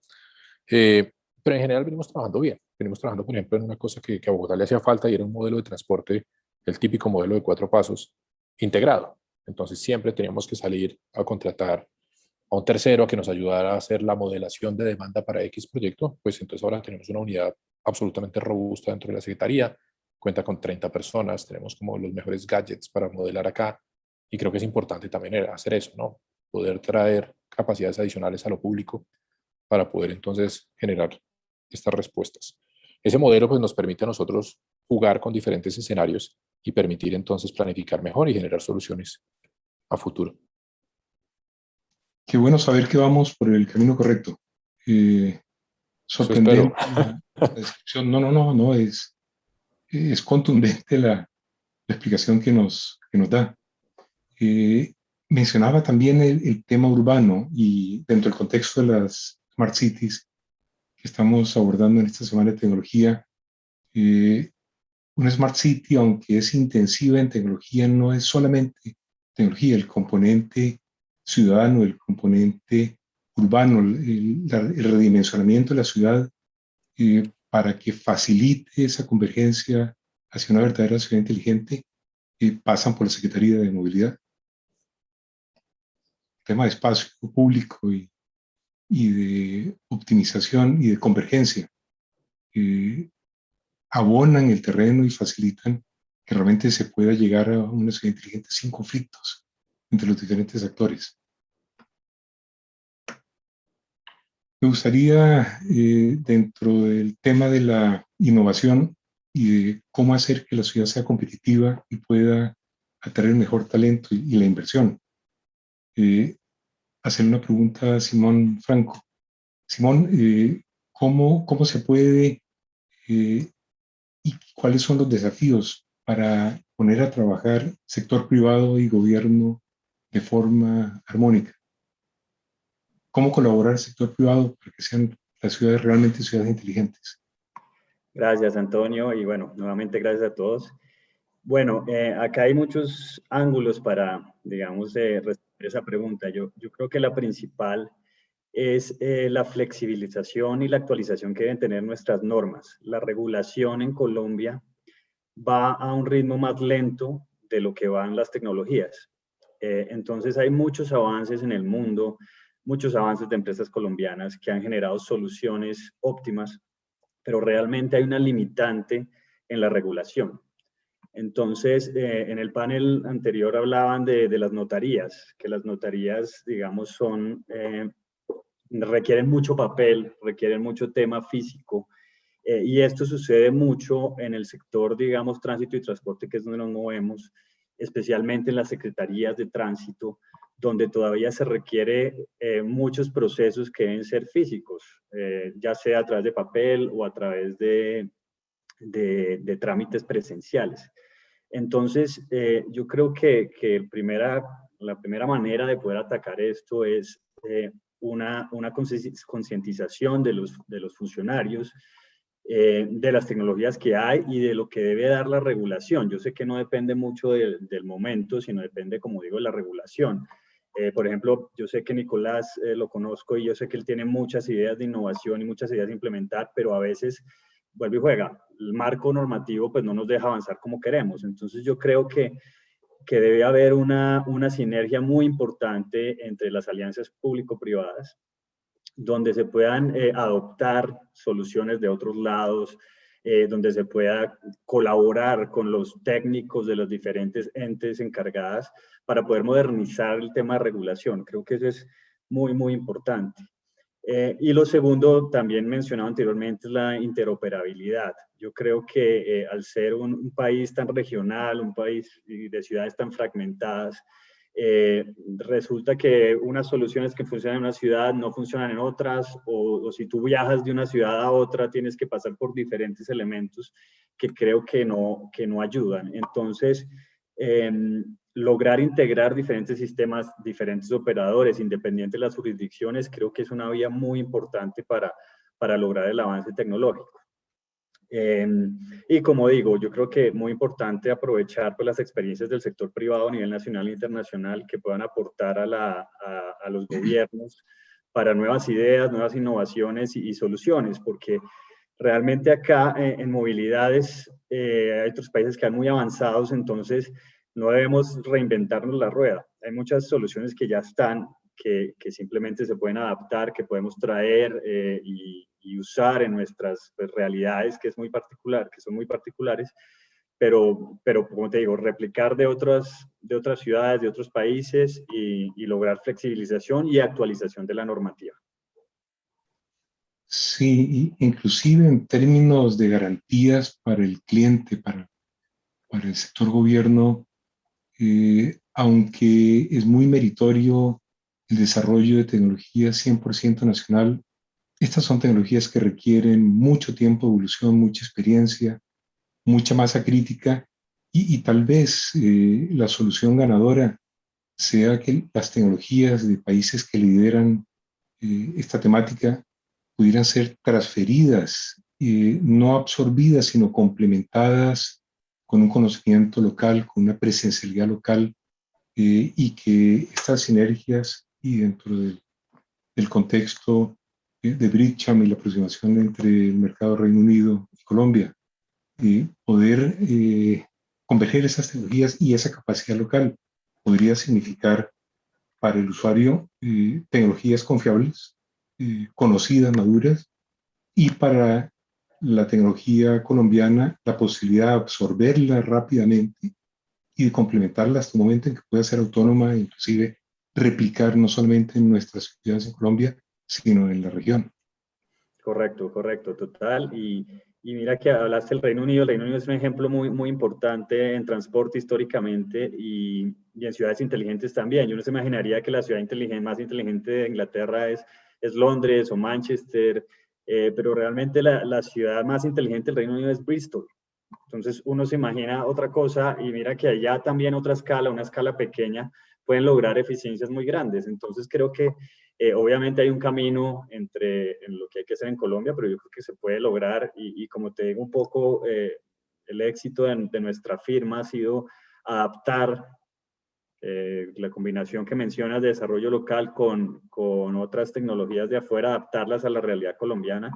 pero en general venimos trabajando bien. Venimos trabajando, por ejemplo, en una cosa que a Bogotá le hacía falta, y era un modelo de transporte, el típico modelo de 4 pasos, integrado. Entonces siempre teníamos que salir a contratar a un tercero a que nos ayudara a hacer la modelación de demanda para X proyecto. Pues entonces ahora tenemos una unidad absolutamente robusta dentro de la Secretaría, cuenta con 30 personas, tenemos como los mejores gadgets para modelar acá, y creo que es importante también hacer eso, ¿no? Poder traer capacidades adicionales a lo público para poder entonces generar estas respuestas. Ese modelo pues nos permite a nosotros jugar con diferentes escenarios y permitir entonces planificar mejor y generar soluciones a futuro. Qué bueno saber que vamos por el camino correcto. Sorprendente la descripción. No, es contundente la explicación que nos da. Mencionaba también el tema urbano, y dentro del contexto de las Smart Cities que estamos abordando en esta semana de tecnología, una Smart City, aunque es intensiva en tecnología, no es solamente tecnología. El componente ciudadano, el componente urbano, el redimensionamiento de la ciudad, para que facilite esa convergencia hacia una verdadera ciudad inteligente, pasan por la Secretaría de Movilidad. El tema de espacio público y de optimización y de convergencia abonan el terreno y facilitan que realmente se pueda llegar a una ciudad inteligente sin conflictos entre los diferentes actores. Me gustaría, dentro del tema de la innovación y de cómo hacer que la ciudad sea competitiva y pueda atraer mejor talento y la inversión. Hacer una pregunta a Simón Franco. Simón, ¿cómo se puede y cuáles son los desafíos para poner a trabajar sector privado y gobierno de forma armónica? ¿Cómo colaborar el sector privado para que sean las ciudades realmente ciudades inteligentes? Gracias, Antonio, y bueno, nuevamente gracias a todos. Bueno, acá hay muchos ángulos para, digamos, responder esa pregunta. Yo creo que la principal es la flexibilización y la actualización que deben tener nuestras normas. La regulación en Colombia va a un ritmo más lento de lo que van las tecnologías. Entonces hay muchos avances en el mundo, muchos avances de empresas colombianas que han generado soluciones óptimas, pero realmente hay una limitante en la regulación. Entonces, en el panel anterior hablaban de las notarías, que las notarías, digamos, requieren mucho papel, requieren mucho tema físico, y esto sucede mucho en el sector, digamos, tránsito y transporte, que es donde nos movemos, especialmente en las secretarías de tránsito, donde todavía se requiere muchos procesos que deben ser físicos, ya sea a través de papel o a través de trámites presenciales. Entonces, yo creo que la primera manera de poder atacar esto es una concientización de los funcionarios, de las tecnologías que hay y de lo que debe dar la regulación. Yo sé que no depende mucho del momento, sino depende, como digo, de la regulación. Por ejemplo, yo sé que Nicolás lo conozco y yo sé que él tiene muchas ideas de innovación y muchas ideas de implementar, pero a veces vuelve y juega. El marco normativo pues no nos deja avanzar como queremos. Entonces yo creo que debe haber una sinergia muy importante entre las alianzas público-privadas, donde se puedan adoptar soluciones de otros lados, donde se pueda colaborar con los técnicos de los diferentes entes encargadas para poder modernizar el tema de regulación. Creo que eso es muy, muy importante. Y lo segundo, también mencionado anteriormente, es la interoperabilidad. Yo creo que al ser un país tan regional, un país de ciudades tan fragmentadas, resulta que unas soluciones que funcionan en una ciudad no funcionan en otras, o si tú viajas de una ciudad a otra tienes que pasar por diferentes elementos que creo que no ayudan. Entonces, lograr integrar diferentes sistemas, diferentes operadores, independientes de las jurisdicciones, creo que es una vía muy importante para lograr el avance tecnológico. Y como digo, yo creo que es muy importante aprovechar pues, las experiencias del sector privado a nivel nacional e internacional que puedan aportar a los gobiernos para nuevas ideas, nuevas innovaciones y soluciones, porque realmente acá en movilidades hay otros países que han muy avanzados, entonces no debemos reinventarnos la rueda. Hay muchas soluciones que ya están, que simplemente se pueden adaptar, que podemos traer y usar en nuestras pues, realidades, que son muy particulares, pero como te digo, replicar de otras ciudades, de otros países y lograr flexibilización y actualización de la normativa. Sí, inclusive en términos de garantías para el cliente, para el sector gobierno, aunque es muy meritorio el desarrollo de tecnología 100% nacional, estas son tecnologías que requieren mucho tiempo de evolución, mucha experiencia, mucha masa crítica y tal vez la solución ganadora sea que las tecnologías de países que lideran esta temática pudieran ser transferidas, no absorbidas, sino complementadas con un conocimiento local, con una presencialidad local, y que estas sinergias y dentro del contexto de Bridgecham y la aproximación entre el mercado Reino Unido y Colombia, poder converger esas tecnologías y esa capacidad local podría significar para el usuario tecnologías confiables, conocidas, maduras, y para la tecnología colombiana la posibilidad de absorberla rápidamente y de complementarla hasta un momento en que pueda ser autónoma e inclusive replicar no solamente en nuestras ciudades en Colombia, sino en la región. Correcto, correcto, total. Y mira que hablaste del Reino Unido. El Reino Unido es un ejemplo muy, muy importante en transporte históricamente y en ciudades inteligentes también. Yo no se imaginaría que la ciudad más inteligente de Inglaterra es Londres o Manchester, pero realmente la ciudad más inteligente del Reino Unido es Bristol. Entonces uno se imagina otra cosa y mira que allá también otra escala, una escala pequeña, pueden lograr eficiencias muy grandes. Entonces creo que obviamente hay un camino en lo que hay que hacer en Colombia, pero yo creo que se puede lograr y como te digo un poco, el éxito de nuestra firma ha sido adaptar la combinación que mencionas de desarrollo local con otras tecnologías de afuera, adaptarlas a la realidad colombiana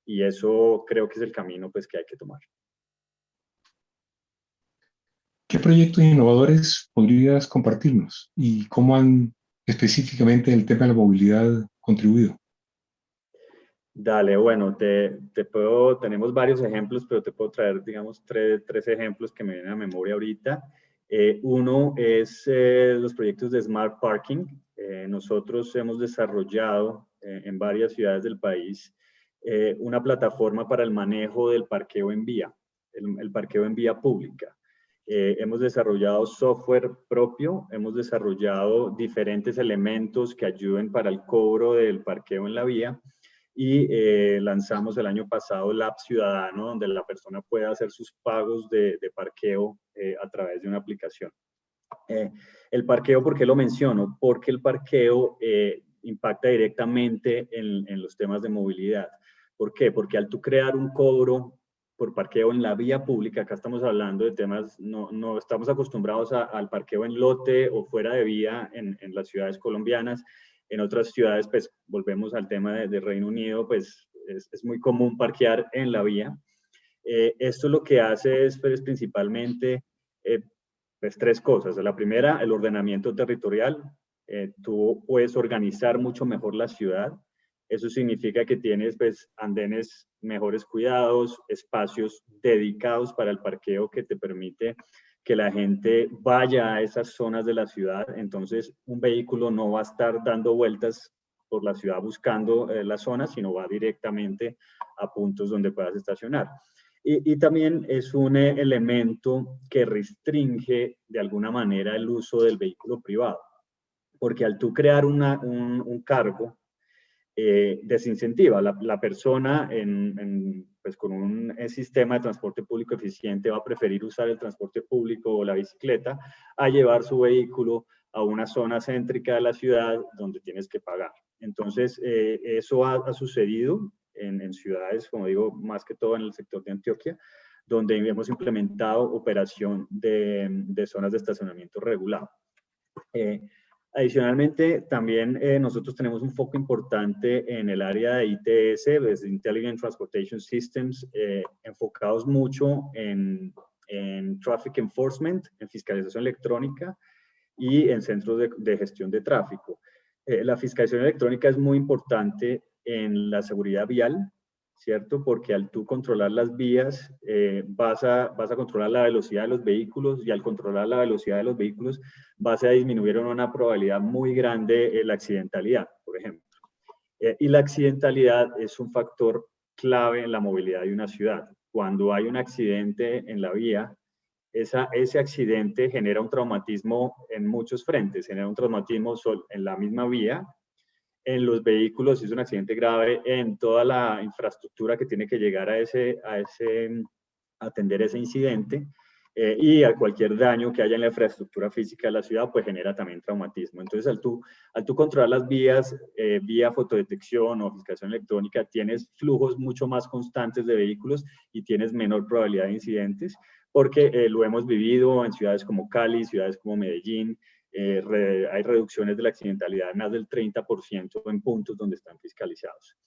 y eso creo que es el camino pues, que hay que tomar. ¿Qué proyectos innovadores podrías compartirnos y cómo han específicamente el tema de la movilidad contribuido? Dale, bueno, tenemos varios ejemplos, pero te puedo traer, digamos, tres ejemplos que me vienen a memoria ahorita. Uno es los proyectos de Smart Parking. Nosotros hemos desarrollado en varias ciudades del país una plataforma para el manejo del parqueo en vía, el parqueo en vía pública. Hemos desarrollado software propio, hemos desarrollado diferentes elementos que ayuden para el cobro del parqueo en la vía y lanzamos el año pasado el App Ciudadano, donde la persona puede hacer sus pagos de parqueo a través de una aplicación. El parqueo, ¿por qué lo menciono? Porque el parqueo impacta directamente en los temas de movilidad. ¿Por qué? Porque al tú crear un cobro por parqueo en la vía pública, acá estamos hablando de temas, no estamos acostumbrados al parqueo en lote o fuera de vía en las ciudades colombianas. En otras ciudades, pues, volvemos al tema de Reino Unido, pues, es muy común parquear en la vía. Esto lo que hace es, pues, principalmente, pues, tres cosas. La primera, el ordenamiento territorial. Tú puedes organizar mucho mejor la ciudad. Eso significa que tienes, pues, andenes mejores cuidados, espacios dedicados para el parqueo que te permite que la gente vaya a esas zonas de la ciudad. Entonces, un vehículo no va a estar dando vueltas por la ciudad buscando la zona, sino va directamente a puntos donde puedas estacionar. Y también es un elemento que restringe de alguna manera el uso del vehículo privado. Porque al tú crear un cargo, desincentiva. La persona pues con un sistema de transporte público eficiente va a preferir usar el transporte público o la bicicleta a llevar su vehículo a una zona céntrica de la ciudad donde tienes que pagar. Entonces, eso ha sucedido en ciudades, como digo, más que todo en el sector de Antioquia, donde hemos implementado operación de zonas de estacionamiento regulado. Adicionalmente, también nosotros tenemos un foco importante en el área de ITS, desde Intelligent Transportation Systems, enfocados mucho en Traffic Enforcement, en fiscalización electrónica y en centros de gestión de tráfico. La fiscalización electrónica es muy importante en la seguridad vial, ¿cierto? Porque al tú controlar las vías, vas a controlar la velocidad de los vehículos y al controlar la velocidad de los vehículos vas a disminuir en una probabilidad muy grande la accidentalidad, por ejemplo. Y la accidentalidad es un factor clave en la movilidad de una ciudad. Cuando hay un accidente en la vía, ese accidente genera un traumatismo en muchos frentes, genera un traumatismo en la misma vía, en los vehículos, si es un accidente grave, en toda la infraestructura que tiene que llegar a atender ese incidente, y a cualquier daño que haya en la infraestructura física de la ciudad, pues genera también traumatismo. Entonces, al tú controlar las vías, vía fotodetección o fiscalización electrónica, tienes flujos mucho más constantes de vehículos y tienes menor probabilidad de incidentes, porque lo hemos vivido en ciudades como Cali, ciudades como Medellín. Hay reducciones de la accidentalidad de más del 30% en puntos donde están fiscalizados.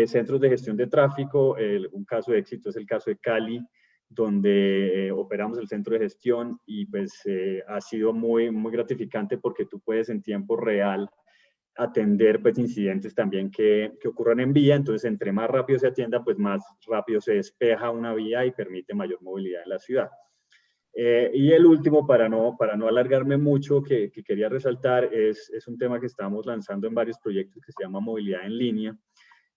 Centros de gestión de tráfico, un caso de éxito es el caso de Cali, donde operamos el centro de gestión y pues ha sido muy, muy gratificante porque tú puedes en tiempo real atender pues incidentes también que ocurran en vía. Entonces, entre más rápido se atienda, pues más rápido se despeja una vía y permite mayor movilidad en la ciudad. Y el último, para no alargarme mucho, que quería resaltar, es un tema que estamos lanzando en varios proyectos que se llama movilidad en línea.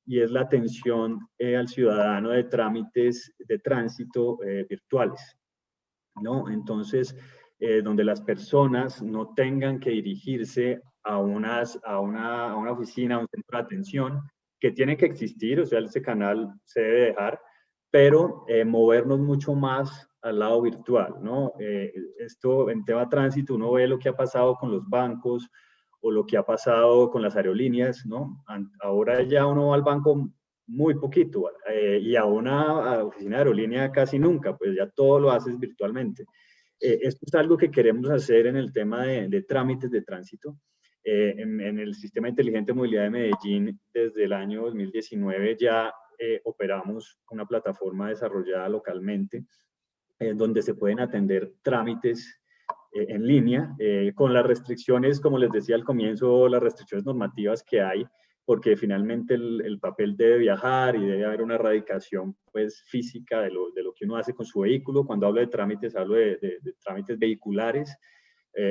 y es la atención al ciudadano de trámites de tránsito virtuales, ¿no? Entonces, donde las personas no tengan que dirigirse a una oficina, a un centro de atención, que tiene que existir, o sea, ese canal se debe dejar, pero movernos mucho más al lado virtual, ¿no? Esto en tema tránsito, uno ve lo que ha pasado con los bancos o lo que ha pasado con las aerolíneas, ¿no? Ahora ya uno va al banco muy poquito y a una oficina de aerolínea casi nunca, pues ya todo lo haces virtualmente. Esto es algo que queremos hacer en el tema de trámites de tránsito. En el Sistema Inteligente de Movilidad de Medellín, desde el año 2019 ya operamos una plataforma desarrollada localmente, donde se pueden atender trámites en línea, con las restricciones, como les decía al comienzo, las restricciones normativas que hay, porque finalmente el papel debe viajar y debe haber una erradicación pues, física de lo que uno hace con su vehículo. Cuando hablo de trámites, hablo de trámites vehiculares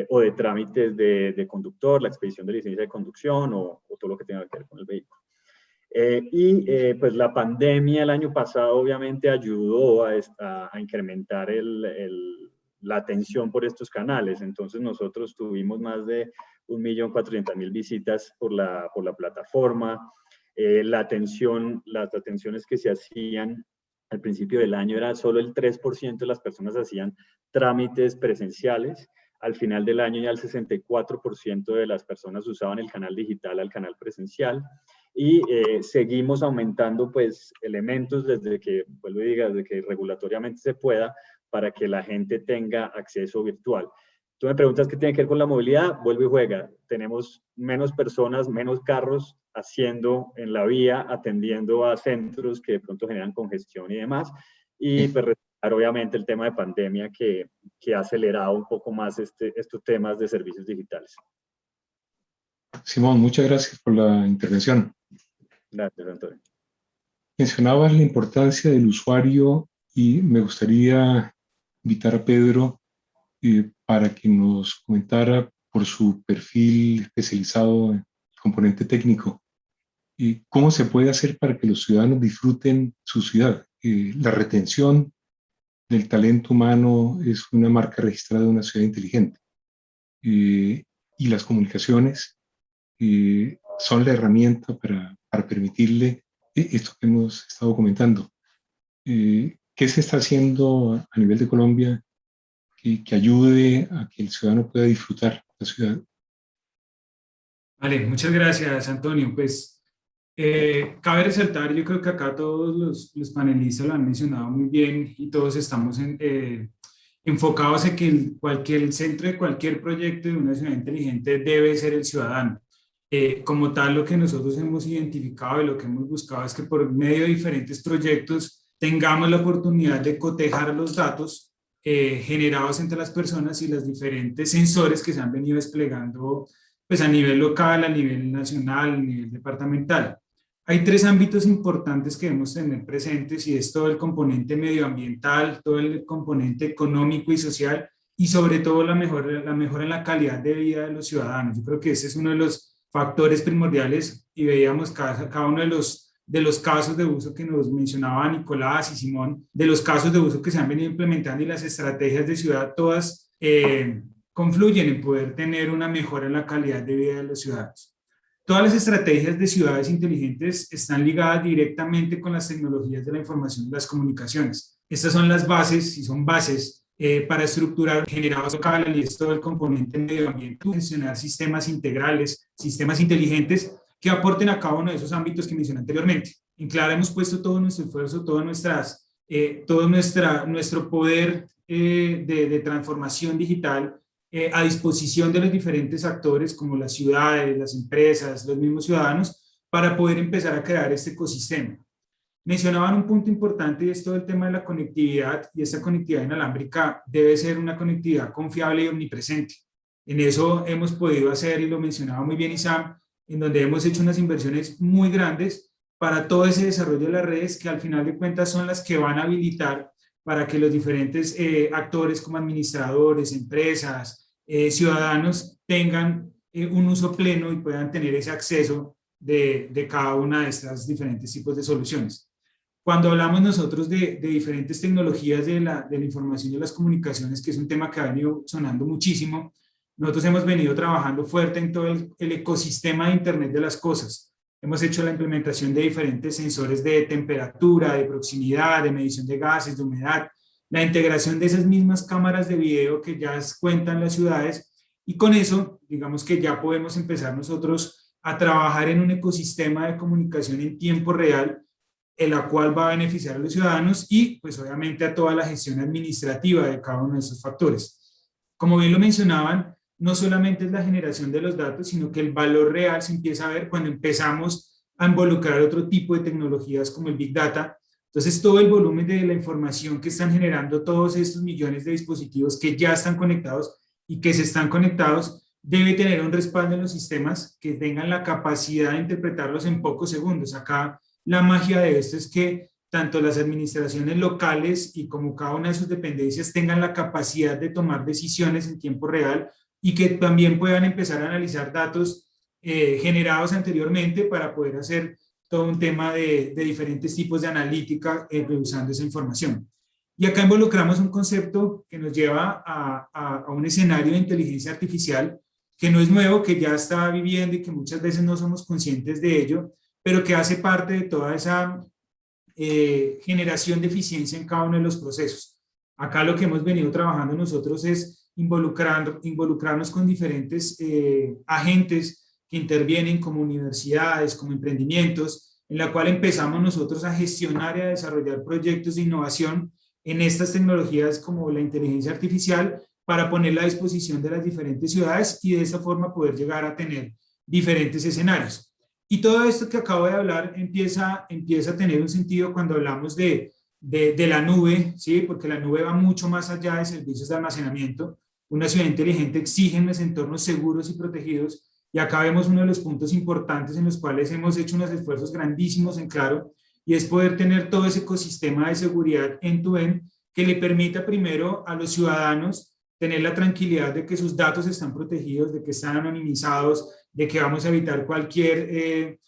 o de trámites de conductor, la expedición de licencia de conducción o todo lo que tenga que ver con el vehículo. Pues la pandemia el año pasado obviamente ayudó a incrementar la atención por estos canales. Entonces nosotros tuvimos más de 1.400.000 visitas por la plataforma. Las atenciones que se hacían al principio del año era solo el 3% de las personas hacían trámites presenciales. Al final del año ya el 64% de las personas usaban el canal digital al canal presencial. Y seguimos aumentando pues elementos desde que, vuelvo y diga, desde que regulatoriamente se pueda para que la gente tenga acceso virtual. Tú me preguntas qué tiene que ver con la movilidad, vuelve y juega. Tenemos menos personas, menos carros haciendo en la vía, atendiendo a centros que de pronto generan congestión y demás. Y pues obviamente el tema de pandemia que ha acelerado un poco más estos temas de servicios digitales. Simón, muchas gracias por la intervención. Gracias, Antonio. Mencionabas la importancia del usuario y me gustaría invitar a Pedro para que nos comentara por su perfil especializado en el componente técnico cómo se puede hacer para que los ciudadanos disfruten su ciudad. La retención del talento humano es una marca registrada de una ciudad inteligente y las comunicaciones son la herramienta para permitirle esto que hemos estado comentando. ¿Qué se está haciendo a nivel de Colombia que ayude a que el ciudadano pueda disfrutar la ciudad? Vale, muchas gracias, Antonio. Pues cabe resaltar, yo creo que acá todos los panelistas lo han mencionado muy bien y todos estamos enfocados en que el centro de cualquier proyecto de una ciudad inteligente debe ser el ciudadano. Como tal, lo que nosotros hemos identificado y lo que hemos buscado es que por medio de diferentes proyectos tengamos la oportunidad de cotejar los datos generados entre las personas y los diferentes sensores que se han venido desplegando pues, a nivel local, a nivel nacional, a nivel departamental. Hay tres ámbitos importantes que debemos tener presentes y es todo el componente medioambiental, todo el componente económico y social y sobre todo la mejora en la calidad de vida de los ciudadanos. Yo creo que ese es uno de los factores primordiales y veíamos cada uno de los casos de uso que nos mencionaba Nicolás y Simón, de los casos de uso que se han venido implementando y las estrategias de ciudad, todas confluyen en poder tener una mejora en la calidad de vida de los ciudadanos. Todas las estrategias de ciudades inteligentes están ligadas directamente con las tecnologías de la información y las comunicaciones. Estas son las bases y son bases para estructurar generados locales y esto del componente medioambiental, mencionar sistemas integrales, sistemas inteligentes que aporten a cada uno de esos ámbitos que mencioné anteriormente. En claro, hemos puesto todo nuestro esfuerzo, todo nuestro poder de transformación digital a disposición de los diferentes actores como las ciudades, las empresas, los mismos ciudadanos, para poder empezar a crear este ecosistema. Mencionaban un punto importante y es todo el tema de la conectividad y esa conectividad inalámbrica debe ser una conectividad confiable y omnipresente. En eso hemos podido hacer, y lo mencionaba muy bien Isam, en donde hemos hecho unas inversiones muy grandes para todo ese desarrollo de las redes que al final de cuentas son las que van a habilitar para que los diferentes actores como administradores, empresas, ciudadanos tengan un uso pleno y puedan tener ese acceso de cada una de estas diferentes tipos de soluciones. Cuando hablamos nosotros de diferentes tecnologías de la información y de las comunicaciones, que es un tema que ha venido sonando muchísimo, nosotros hemos venido trabajando fuerte en todo el ecosistema de Internet de las cosas. Hemos hecho la implementación de diferentes sensores de temperatura, de proximidad, de medición de gases, de humedad, la integración de esas mismas cámaras de video que ya cuentan las ciudades, y con eso, digamos que ya podemos empezar nosotros a trabajar en un ecosistema de comunicación en tiempo real, en la cual va a beneficiar a los ciudadanos y pues obviamente a toda la gestión administrativa de cada uno de esos factores. Como bien lo mencionaban, no solamente es la generación de los datos, sino que el valor real se empieza a ver cuando empezamos a involucrar otro tipo de tecnologías como el Big Data. Entonces todo el volumen de la información que están generando todos estos millones de dispositivos que ya están conectados y que se están conectados, debe tener un respaldo en los sistemas que tengan la capacidad de interpretarlos en pocos segundos. Acá la magia de esto es que tanto las administraciones locales y como cada una de sus dependencias tengan la capacidad de tomar decisiones en tiempo real y que también puedan empezar a analizar datos generados anteriormente para poder hacer todo un tema de diferentes tipos de analítica usando esa información. Y acá involucramos un concepto que nos lleva a un escenario de inteligencia artificial que no es nuevo, que ya está viviendo y que muchas veces no somos conscientes de ello, pero que hace parte de toda esa generación de eficiencia en cada uno de los procesos. Acá lo que hemos venido trabajando nosotros es involucrarnos con diferentes agentes que intervienen como universidades, como emprendimientos, en la cual empezamos nosotros a gestionar y a desarrollar proyectos de innovación en estas tecnologías como la inteligencia artificial para ponerla a disposición de las diferentes ciudades y de esa forma poder llegar a tener diferentes escenarios. Y todo esto que acabo de hablar empieza a tener un sentido cuando hablamos de la nube, ¿sí? Porque la nube va mucho más allá de servicios de almacenamiento. Una ciudad inteligente exige unos entornos seguros y protegidos, y acá vemos uno de los puntos importantes en los cuales hemos hecho unos esfuerzos grandísimos en Claro, y es poder tener todo ese ecosistema de seguridad end-to-end que le permita primero a los ciudadanos tener la tranquilidad de que sus datos están protegidos, de que están anonimizados, de que vamos a evitar cualquier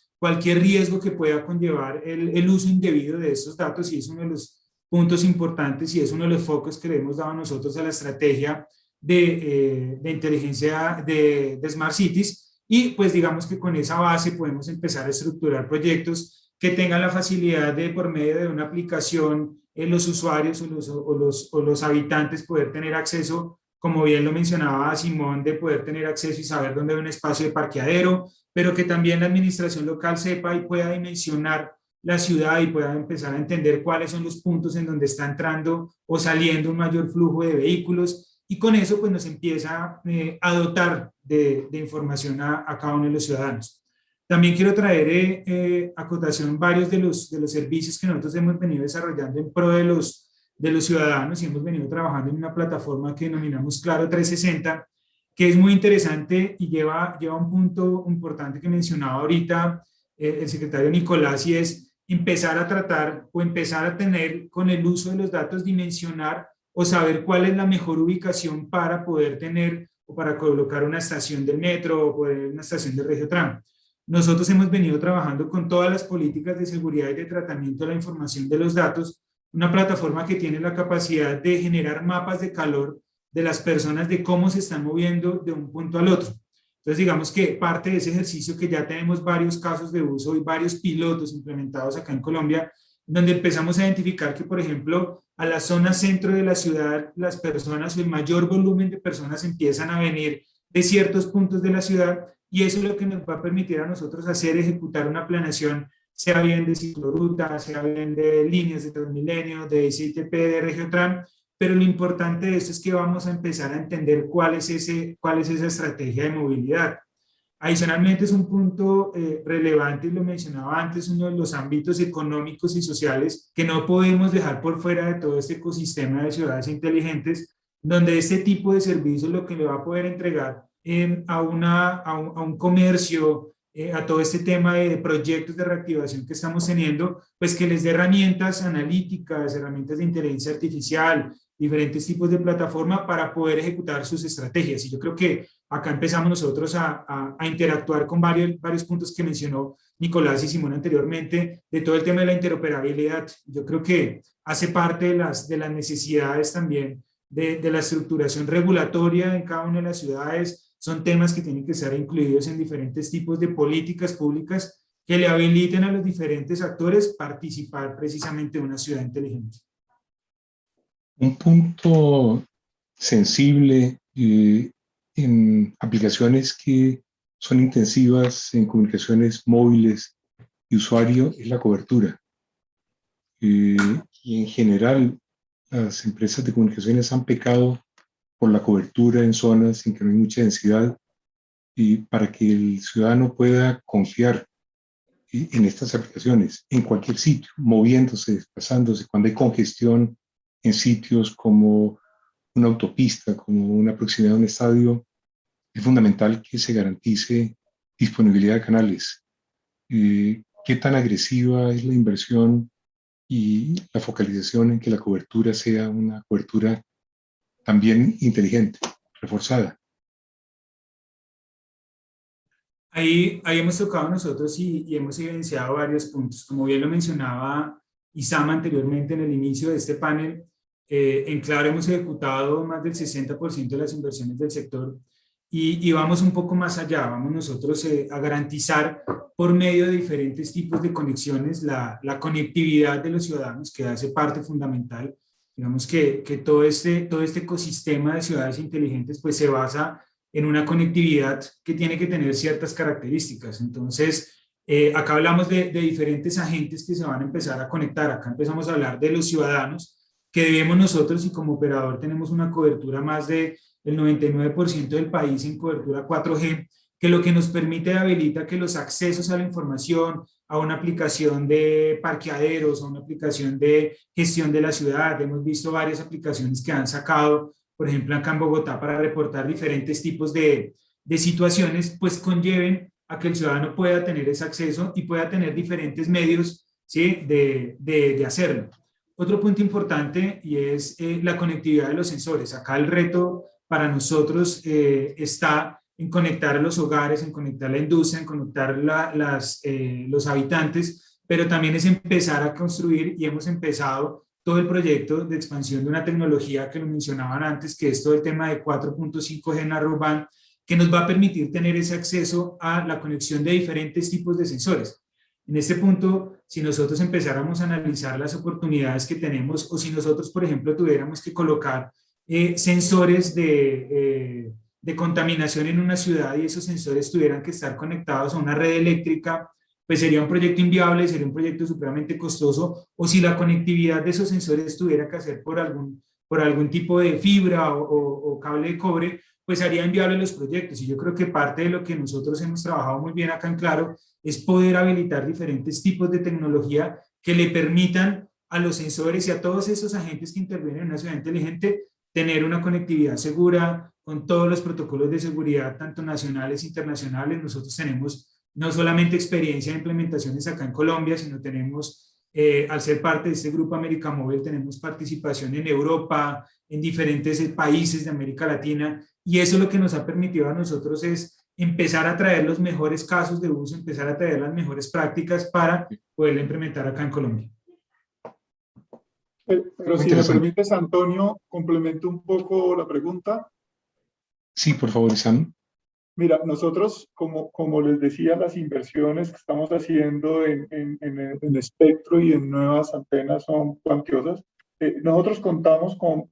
riesgo que pueda conllevar el uso indebido de estos datos, y es uno de los puntos importantes y es uno de los focos que le hemos dado nosotros a la estrategia de inteligencia de Smart Cities, y pues digamos que con esa base podemos empezar a estructurar proyectos que tengan la facilidad de, por medio de una aplicación, los usuarios o los habitantes poder tener acceso, como bien lo mencionaba Simón, de poder tener acceso y saber dónde hay un espacio de parqueadero, pero que también la administración local sepa y pueda dimensionar la ciudad y pueda empezar a entender cuáles son los puntos en donde está entrando o saliendo un mayor flujo de vehículos, y con eso pues nos empieza a dotar de información a cada uno de los ciudadanos. También quiero traer a cotación varios de los servicios que nosotros hemos venido desarrollando en pro de los ciudadanos, y hemos venido trabajando en una plataforma que denominamos Claro 360, que es muy interesante y lleva un punto importante que mencionaba ahorita el secretario Nicolás, y es empezar a tratar o empezar a tener con el uso de los datos, dimensionar o saber cuál es la mejor ubicación para poder tener o para colocar una estación del metro o una estación de Regiotram. Nosotros hemos venido trabajando con todas las políticas de seguridad y de tratamiento de la información de los datos, una plataforma que tiene la capacidad de generar mapas de calor de las personas, de cómo se están moviendo de un punto al otro. Entonces digamos que parte de ese ejercicio, que ya tenemos varios casos de uso y varios pilotos implementados acá en Colombia, donde empezamos a identificar que, por ejemplo, a la zona centro de la ciudad, las personas o el mayor volumen de personas empiezan a venir de ciertos puntos de la ciudad, y eso es lo que nos va a permitir a nosotros ejecutar una planeación, sea bien de ciclorruta, sea bien de líneas de Transmilenio, de SITP, de Regiotram, pero lo importante de esto es que vamos a empezar a entender cuál es esa estrategia de movilidad. Adicionalmente, es un punto relevante, y lo mencionaba antes, uno de los ámbitos económicos y sociales que no podemos dejar por fuera de todo este ecosistema de ciudades inteligentes, donde este tipo de servicios lo que le va a poder entregar a un comercio, a todo este tema de proyectos de reactivación que estamos teniendo, pues que les dé herramientas analíticas, herramientas de inteligencia artificial, diferentes tipos de plataforma para poder ejecutar sus estrategias. Y yo creo que acá empezamos nosotros a interactuar con varios puntos que mencionó Nicolás y Simón anteriormente, de todo el tema de la interoperabilidad. Yo creo que hace parte de las necesidades también de la estructuración regulatoria en cada una de las ciudades. Son temas que tienen que ser incluidos en diferentes tipos de políticas públicas que le habiliten a los diferentes actores participar precisamente de una ciudad inteligente. Un punto sensible en aplicaciones que son intensivas en comunicaciones móviles y usuario es la cobertura. Y en general, las empresas de comunicaciones han pecado por la cobertura en zonas en que no hay mucha densidad, y para que el ciudadano pueda confiar en estas aplicaciones, en cualquier sitio, moviéndose, desplazándose, cuando hay congestión en sitios como una autopista, como una proximidad de un estadio, es fundamental que se garantice disponibilidad de canales. ¿Qué tan agresiva es la inversión y la focalización en que la cobertura sea una cobertura también inteligente, reforzada? Ahí hemos tocado nosotros y hemos evidenciado varios puntos. Como bien lo mencionaba Isama anteriormente en el inicio de este panel, en Claro hemos ejecutado más del 60% de las inversiones del sector y vamos un poco más allá. Vamos nosotros a garantizar por medio de diferentes tipos de conexiones la conectividad de los ciudadanos, que hace parte fundamental. Digamos que todo este ecosistema de ciudades inteligentes pues se basa en una conectividad que tiene que tener ciertas características. Entonces, acá hablamos de diferentes agentes que se van a empezar a conectar. Acá empezamos a hablar de los ciudadanos, que debemos nosotros, y como operador tenemos una cobertura más del 99% del país en cobertura 4G, que lo que nos permite y habilita que los accesos a la información, a una aplicación de parqueaderos, a una aplicación de gestión de la ciudad. Hemos visto varias aplicaciones que han sacado, por ejemplo, acá en Bogotá, para reportar diferentes tipos de situaciones, pues conlleven a que el ciudadano pueda tener ese acceso y pueda tener diferentes medios, ¿sí?, de hacerlo. Otro punto importante y es la conectividad de los sensores. Acá el reto para nosotros está en conectar a los hogares, en conectar la industria, en conectar los habitantes, pero también es empezar a construir, y hemos empezado todo el proyecto de expansión de una tecnología que lo mencionaban antes, que es todo el tema de 4.5G Narrowband, que nos va a permitir tener ese acceso a la conexión de diferentes tipos de sensores. En este punto, si nosotros empezáramos a analizar las oportunidades que tenemos, o si nosotros, por ejemplo, tuviéramos que colocar sensores de contaminación en una ciudad y esos sensores tuvieran que estar conectados a una red eléctrica, pues sería un proyecto inviable, sería un proyecto supremamente costoso, o si la conectividad de esos sensores tuviera que hacer por algún tipo de fibra o cable de cobre, pues haría inviable los proyectos. Y yo creo que parte de lo que nosotros hemos trabajado muy bien acá en Claro es poder habilitar diferentes tipos de tecnología que le permitan a los sensores y a todos esos agentes que intervienen en una ciudad inteligente tener una conectividad segura, con todos los protocolos de seguridad, tanto nacionales e internacionales. Nosotros tenemos no solamente experiencia de implementaciones acá en Colombia, sino tenemos, al ser parte de este grupo América Móvil, tenemos participación en Europa, en diferentes países de América Latina, y eso lo que nos ha permitido a nosotros es empezar a traer los mejores casos de uso, empezar a traer las mejores prácticas para poderla implementar acá en Colombia. Pero si me permites, Antonio, complemento un poco la pregunta. Sí, por favor, Isam. Mira, nosotros, como les decía, las inversiones que estamos haciendo en espectro y en nuevas antenas son cuantiosas. Nosotros contamos con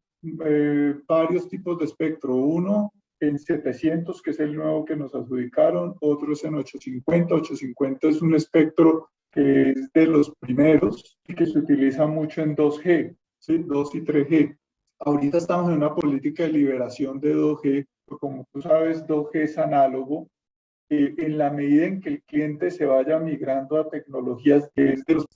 varios tipos de espectro. Uno en 700, que es el nuevo que nos adjudicaron, otros en 850. 850 es un espectro que es de los primeros y que se utiliza mucho en 2G, ¿sí? 2 y 3G. Ahorita estamos en una política de liberación de 2G, porque como tú sabes, 2G es análogo. En la medida en que el cliente se vaya migrando a tecnologías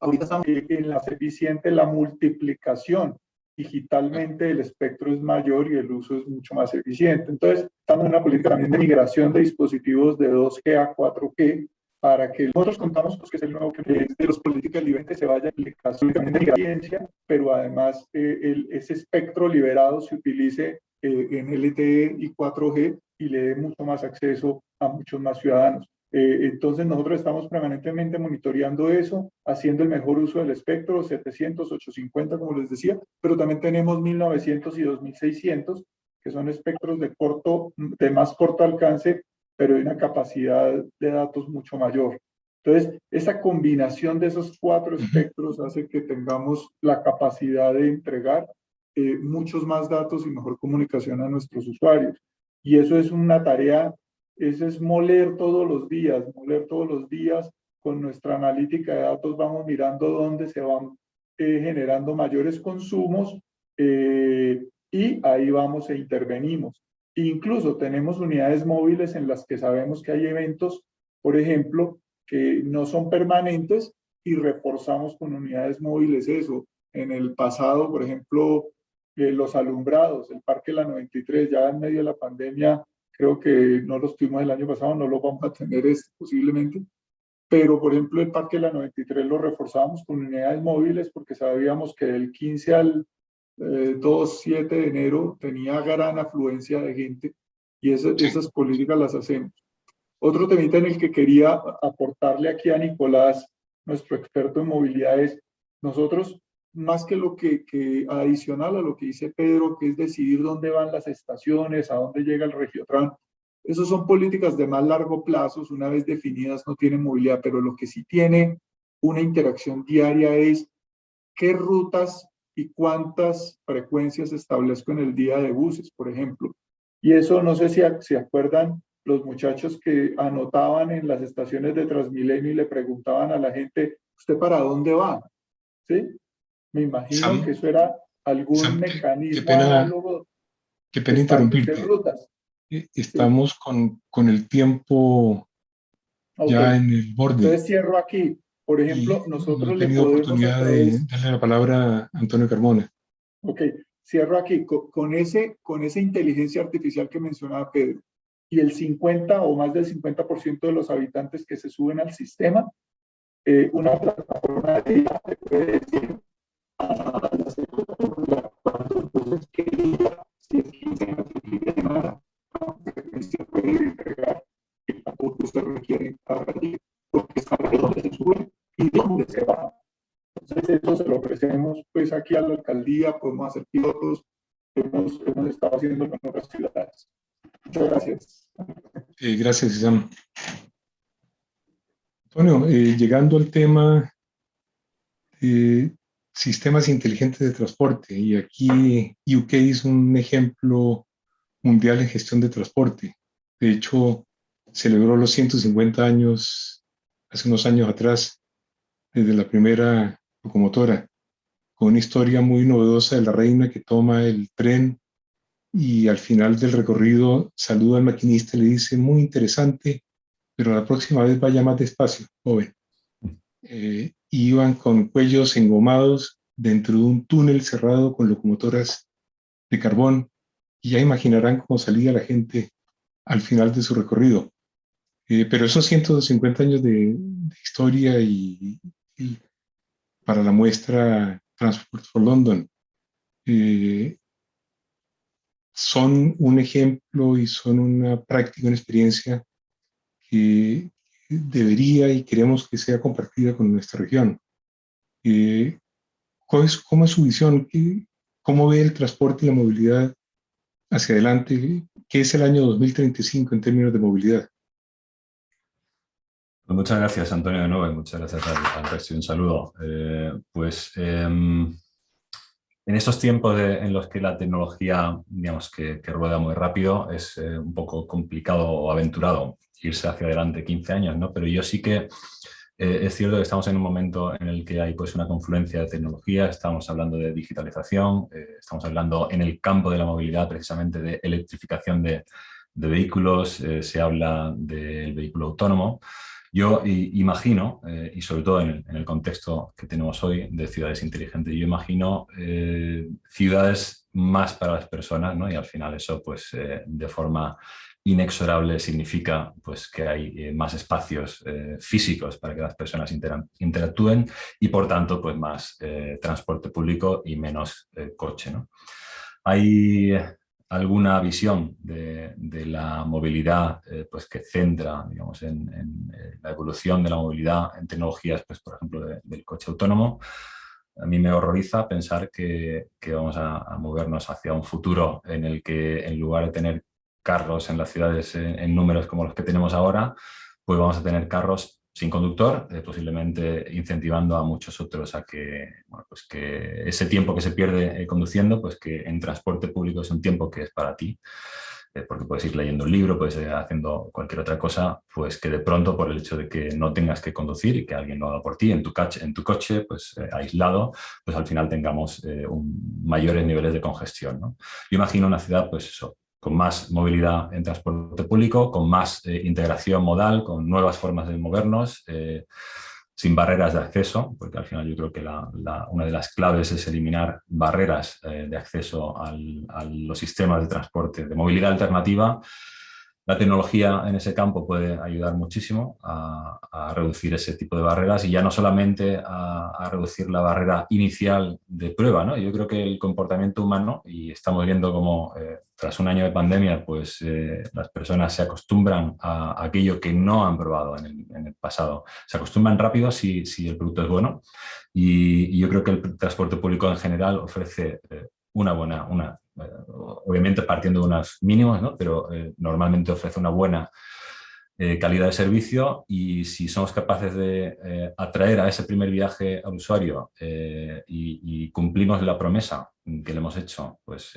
ahorita estamos en la eficiente, la multiplicación digitalmente del espectro es mayor y el uso es mucho más eficiente. Entonces, estamos en una política también de migración de dispositivos de 2G a 4G, para que nosotros contamos pues, que es el nuevo que es de los políticas libres se vaya a aplicación también de ciencia, pero además ese espectro liberado se utilice en LTE y 4G y le dé mucho más acceso a muchos más ciudadanos. Entonces nosotros estamos permanentemente monitoreando eso, haciendo el mejor uso del espectro, 700, 850, como les decía, pero también tenemos 1900 y 2600, que son espectros de más corto alcance, pero de una capacidad de datos mucho mayor. Entonces, esa combinación de esos 4 espectros hace que tengamos la capacidad de entregar muchos más datos y mejor comunicación a nuestros usuarios. Y eso es una tarea, eso es moler todos los días. Con nuestra analítica de datos vamos mirando dónde se van generando mayores consumos y ahí vamos e intervenimos. Incluso tenemos unidades móviles en las que sabemos que hay eventos, por ejemplo, que no son permanentes y reforzamos con unidades móviles eso. En el pasado, por ejemplo, los alumbrados, el Parque La 93, ya en medio de la pandemia, creo que no los tuvimos el año pasado, no los vamos a tener posiblemente, pero por ejemplo el Parque La 93 lo reforzábamos con unidades móviles porque sabíamos que del 15 al 2-7 de enero tenía gran afluencia de gente y esas políticas las hacemos. Otro temita en el que quería aportarle aquí a Nicolás, nuestro experto en movilidad, es nosotros, más que lo que adicional a lo que dice Pedro, que es decidir dónde van las estaciones, a dónde llega el Regiotran, esas son políticas de más largo plazo, una vez definidas no tienen movilidad, pero lo que sí tiene una interacción diaria es qué rutas y cuántas frecuencias establezco en el día de buses, por ejemplo. Y eso no sé si se acuerdan los muchachos que anotaban en las estaciones de Transmilenio y le preguntaban a la gente, ¿usted para dónde va? ¿Sí? Me imagino que eso era algún mecanismo análogo. Qué pena interrumpirte. Estamos con el tiempo ya en el borde. Entonces cierro aquí. Por ejemplo, nosotros no he tenido oportunidad de darle la palabra a Antonio Carmona. Ok, cierro aquí. Con esa inteligencia artificial que mencionaba Pedro y el 50 o más del 50% de los habitantes que se suben al sistema, una plataforma de IA te puede decir entonces quería, si es 15 no se quiere nada, se puede entregar y tampoco se requiere para allí, porque sabe dónde se sube y dónde se va. Entonces eso se lo ofrecemos pues aquí a la alcaldía, podemos hacer pilotos, hemos estado haciendo con otras ciudades. Muchas gracias. Gracias, Isam. Antonio, llegando al tema sistemas inteligentes de transporte, y aquí UK es un ejemplo mundial en gestión de transporte. De hecho, celebró los 150 años, hace unos años atrás, desde la primera locomotora, con una historia muy novedosa de la reina que toma el tren y al final del recorrido saluda al maquinista y le dice, muy interesante, pero la próxima vez vaya más despacio, joven. Iban con cuellos engomados dentro de un túnel cerrado con locomotoras de carbón y ya imaginarán cómo salía la gente al final de su recorrido. Pero esos 150 años de historia y para la muestra Transport for London son un ejemplo y son una práctica, una experiencia que debería y queremos que sea compartida con nuestra región. ¿Cómo es su visión? ¿Cómo ve el transporte y la movilidad hacia adelante? ¿Qué es el año 2035 en términos de movilidad? Pues muchas gracias, Antonio, de nuevo, y muchas gracias al resto y un saludo. En estos tiempos en los que la tecnología, digamos, que rueda muy rápido, es un poco complicado o aventurado irse hacia adelante 15 años, ¿no? Pero yo sí que es cierto que estamos en un momento en el que hay pues, una confluencia de tecnologías, estamos hablando de digitalización, estamos hablando en el campo de la movilidad precisamente de electrificación de vehículos, se habla del vehículo autónomo. Yo imagino, y sobre todo en el contexto que tenemos hoy de ciudades inteligentes, yo imagino ciudades más para las personas, ¿no? Y al final eso pues de forma inexorable significa pues, que hay más espacios físicos para que las personas interactúen y por tanto pues, más transporte público y menos coche, ¿no? Hay alguna visión de la movilidad pues que centra, digamos, en la evolución de la movilidad en tecnologías, pues, por ejemplo, del coche autónomo, a mí me horroriza pensar que vamos a movernos hacia un futuro en el que, en lugar de tener carros en las ciudades en números como los que tenemos ahora, pues vamos a tener carros sin conductor, posiblemente incentivando a muchos otros a que, bueno, pues que ese tiempo que se pierde conduciendo, pues que en transporte público es un tiempo que es para ti, porque puedes ir leyendo un libro, puedes ir haciendo cualquier otra cosa, pues que de pronto, por el hecho de que no tengas que conducir y que alguien lo haga por ti en tu coche, pues aislado, pues al final tengamos mayores niveles de congestión, ¿no? Yo imagino una ciudad, pues eso, con más movilidad en transporte público, con más integración modal, con nuevas formas de movernos, sin barreras de acceso, porque al final yo creo que una de las claves es eliminar barreras de acceso a los sistemas de transporte, de movilidad alternativa. La tecnología en ese campo puede ayudar muchísimo a reducir ese tipo de barreras y ya no solamente a reducir la barrera inicial de prueba, ¿no? Yo creo que el comportamiento humano, y estamos viendo cómo tras un año de pandemia, pues las personas se acostumbran a aquello que no han probado en el pasado. Se acostumbran rápido si el producto es bueno y yo creo que el transporte público en general ofrece obviamente partiendo de unos mínimos, ¿no? Pero normalmente ofrece una buena calidad de servicio y si somos capaces de atraer a ese primer viaje al usuario y cumplimos la promesa que le hemos hecho, pues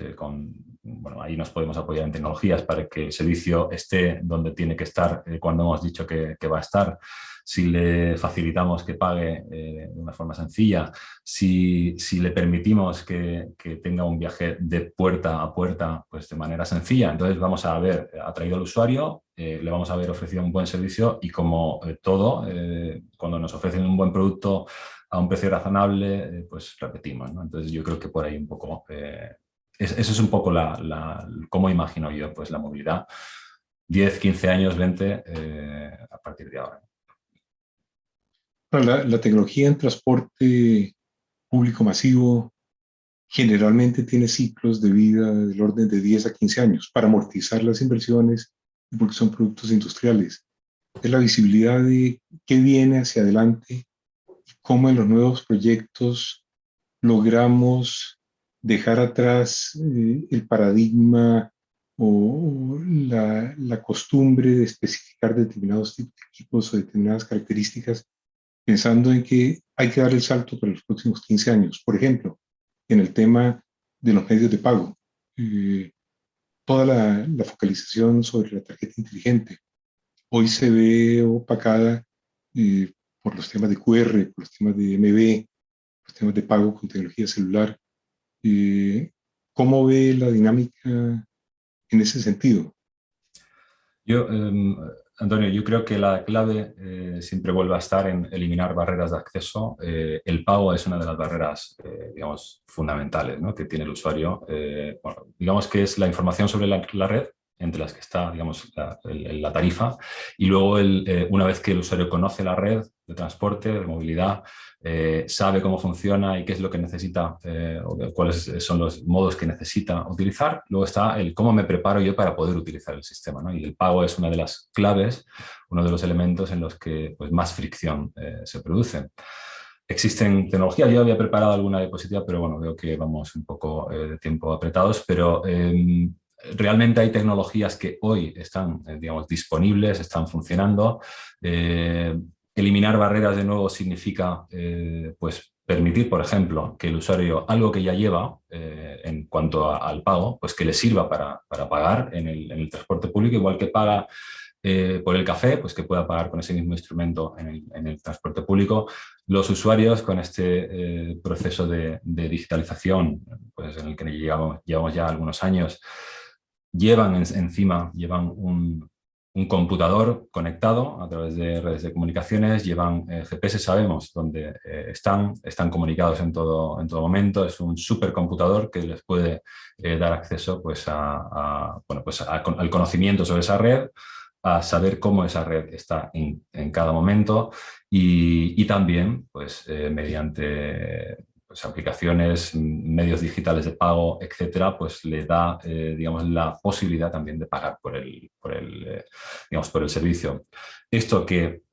bueno, ahí nos podemos apoyar en tecnologías para que el servicio esté donde tiene que estar cuando hemos dicho que va a estar. Si le facilitamos que pague de una forma sencilla, si le permitimos que tenga un viaje de puerta a puerta pues de manera sencilla, entonces vamos a haber atraído al usuario, le vamos a haber ofrecido un buen servicio y como todo, cuando nos ofrecen un buen producto a un precio razonable, pues repetimos, ¿no? Entonces yo creo que por ahí un poco, eso es un poco cómo imagino yo pues la movilidad. 10, 15 años, 20, a partir de ahora. La tecnología en transporte público masivo generalmente tiene ciclos de vida del orden de 10 a 15 años para amortizar las inversiones y porque son productos industriales. Es la visibilidad de qué viene hacia adelante, cómo en los nuevos proyectos logramos dejar atrás el paradigma o la costumbre de especificar determinados tipos de equipos o determinadas características, pensando en que hay que dar el salto para los próximos 15 años. Por ejemplo, en el tema de los medios de pago, toda la focalización sobre la tarjeta inteligente hoy se ve opacada por los temas de QR, por los temas de MB, los temas de pago con tecnología celular. ¿Cómo ve la dinámica en ese sentido? Antonio, yo creo que la clave siempre vuelve a estar en eliminar barreras de acceso. El pago es una de las barreras, digamos, fundamentales, ¿no? Que tiene el usuario. Bueno, digamos que es la información sobre la red, entre las que está, digamos, la tarifa, y luego una vez que el usuario conoce la red de transporte, de movilidad, sabe cómo funciona y qué es lo que necesita o cuáles son los modos que necesita utilizar, luego está el cómo me preparo yo para poder utilizar el sistema, ¿no? Y el pago es una de las claves, uno de los elementos en los que pues, más fricción se produce. Existen tecnologías, yo había preparado alguna diapositiva, pero bueno, veo que vamos un poco de tiempo apretados, pero realmente hay tecnologías que hoy están, digamos, disponibles, están funcionando. Eliminar barreras de nuevo significa pues, permitir, por ejemplo, que el usuario, algo que ya lleva en cuanto al pago, pues que le sirva para pagar en el transporte público, igual que paga por el café, pues que pueda pagar con ese mismo instrumento en el transporte público. Los usuarios con este proceso de digitalización, pues en el que llevamos ya algunos años, llevan un computador conectado a través de redes de comunicaciones, llevan GPS, sabemos dónde están comunicados en todo momento, es un supercomputador que les puede dar acceso pues, al conocimiento sobre esa red, a saber cómo esa red está en cada momento y también pues, mediante pues, aplicaciones, medios digitales de pago, etcétera, pues le da, digamos, la posibilidad también de pagar por el servicio. Esto que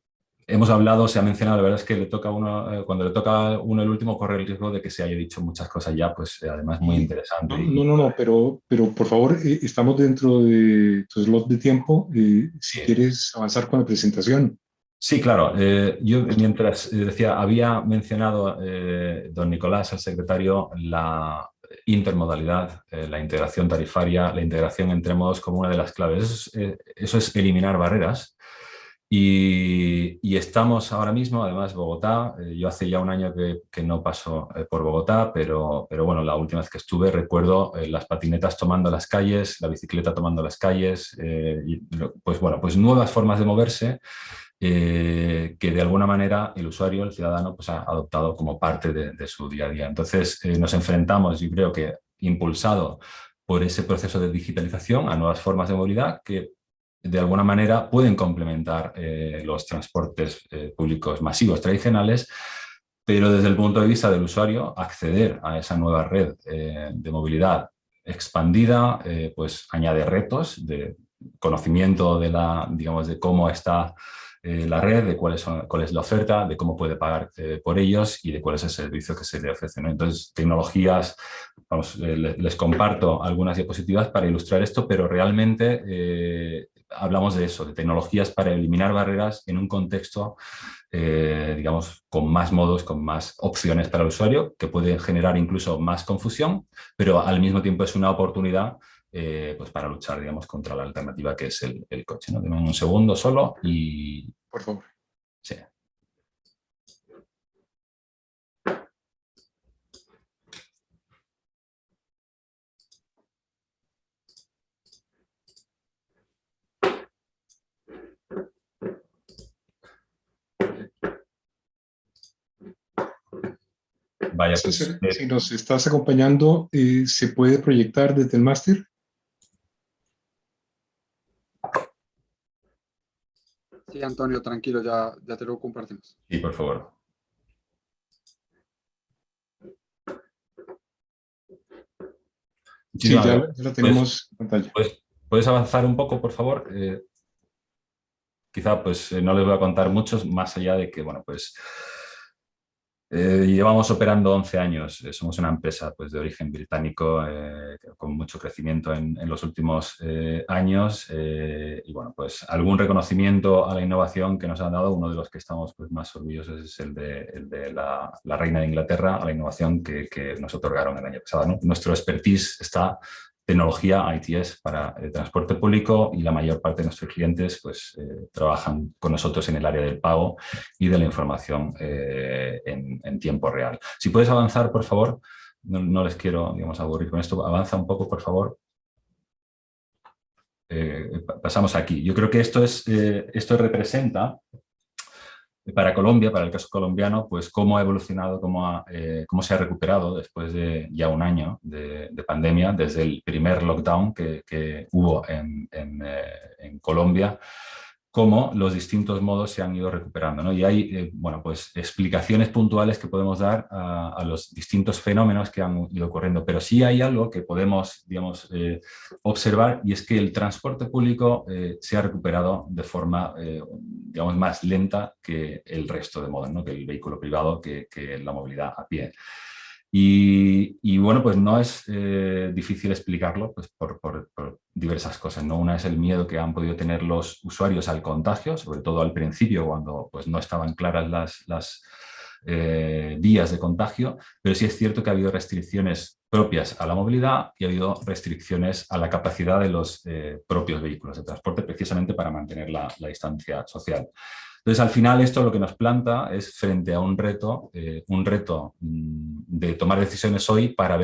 hemos hablado, se ha mencionado, la verdad es que le toca a uno, cuando le toca a uno el último, corre el riesgo de que se haya dicho muchas cosas ya, pues además muy interesante. No, pero por favor, estamos dentro de tu slot de tiempo. Si quieres avanzar con la presentación. Sí, claro. Yo mientras decía, había mencionado don Nicolás, el secretario, la intermodalidad, la integración tarifaria, la integración entre modos como una de las claves. Eso es eliminar barreras. Y estamos ahora mismo, además, Bogotá. Yo hace ya un año que no paso por Bogotá, pero bueno, la última vez que estuve recuerdo las patinetas tomando las calles, la bicicleta tomando las calles, pues bueno, pues nuevas formas de moverse. Que de alguna manera el usuario, el ciudadano, pues ha adoptado como parte de su día a día. Entonces nos enfrentamos, yo creo que impulsado por ese proceso de digitalización, a nuevas formas de movilidad que de alguna manera pueden complementar los transportes públicos masivos tradicionales, pero desde el punto de vista del usuario, acceder a esa nueva red de movilidad expandida pues añade retos de conocimiento de cómo está la red, de cuál es la oferta, de cómo puede pagar por ellos y de cuál es el servicio que se le ofrece, ¿no? Entonces, tecnologías, les comparto algunas diapositivas para ilustrar esto, pero realmente hablamos de eso, de tecnologías para eliminar barreras en un contexto, digamos, con más modos, con más opciones para el usuario, que puede generar incluso más confusión, pero al mismo tiempo es una oportunidad pues para luchar, digamos, contra la alternativa que es el coche, ¿no? Deme un segundo solo y... Por favor. Sí. Vaya, pues, Si nos estás acompañando, ¿se puede proyectar desde el máster? Sí, Antonio, tranquilo, ya te lo compartimos. Sí, por favor. Sí, ya lo tenemos en pantalla. ¿Puedes avanzar un poco, por favor? Quizá pues no les voy a contar muchos, más allá de que, bueno, pues llevamos operando 11 años, somos una empresa pues, de origen británico con mucho crecimiento en los últimos años y bueno, pues algún reconocimiento a la innovación que nos han dado, uno de los que estamos pues, más orgullosos es el de la Reina de Inglaterra, a la innovación que nos otorgaron el año pasado, ¿no? Nuestro expertise está tecnología ITS para el transporte público y la mayor parte de nuestros clientes pues, trabajan con nosotros en el área del pago y de la información en tiempo real. Si puedes avanzar, por favor, no les quiero, digamos, aburrir con esto, avanza un poco, por favor. Pasamos aquí. Yo creo que esto representa para Colombia, para el caso colombiano, pues cómo ha evolucionado, cómo se ha recuperado después de ya un año de pandemia, desde el primer lockdown que hubo en Colombia, cómo los distintos modos se han ido recuperando, ¿no? Y hay, bueno, pues explicaciones puntuales que podemos dar a los distintos fenómenos que han ido ocurriendo, pero sí hay algo que podemos, digamos, observar, y es que el transporte público se ha recuperado de forma, digamos, más lenta que el resto de modos, ¿no? Que el vehículo privado, que la movilidad a pie. Y bueno, pues no es difícil explicarlo pues por diversas cosas, ¿no? Una es el miedo que han podido tener los usuarios al contagio, sobre todo al principio cuando pues, no estaban claras las vías de contagio, pero sí es cierto que ha habido restricciones propias a la movilidad y ha habido restricciones a la capacidad de los propios vehículos de transporte precisamente para mantener la distancia social. Entonces, al final, esto lo que nos planta es frente a un reto de tomar decisiones hoy para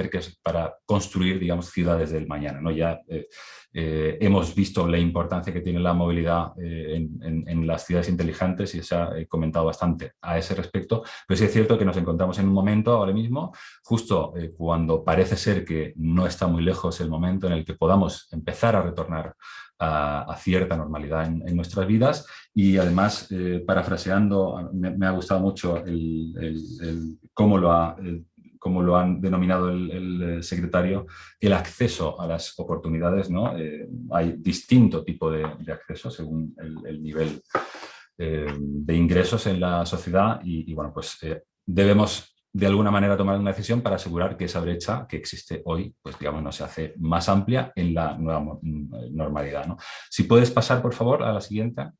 construir, digamos, ciudades del mañana, ¿no? Ya hemos visto la importancia que tiene la movilidad en las ciudades inteligentes y se ha comentado bastante a ese respecto, pero sí es cierto que nos encontramos en un momento ahora mismo, justo cuando parece ser que no está muy lejos el momento en el que podamos empezar a retornar a cierta normalidad en nuestras vidas y además, parafraseando, me ha gustado mucho cómo como lo han denominado el secretario, el acceso a las oportunidades, ¿no? Hay distinto tipo de acceso según el nivel de ingresos en la sociedad y bueno, pues debemos de alguna manera tomar una decisión para asegurar que esa brecha que existe hoy, pues digamos, no se hace más amplia en la nueva normalidad, ¿no? Si puedes pasar, por favor, a la siguiente.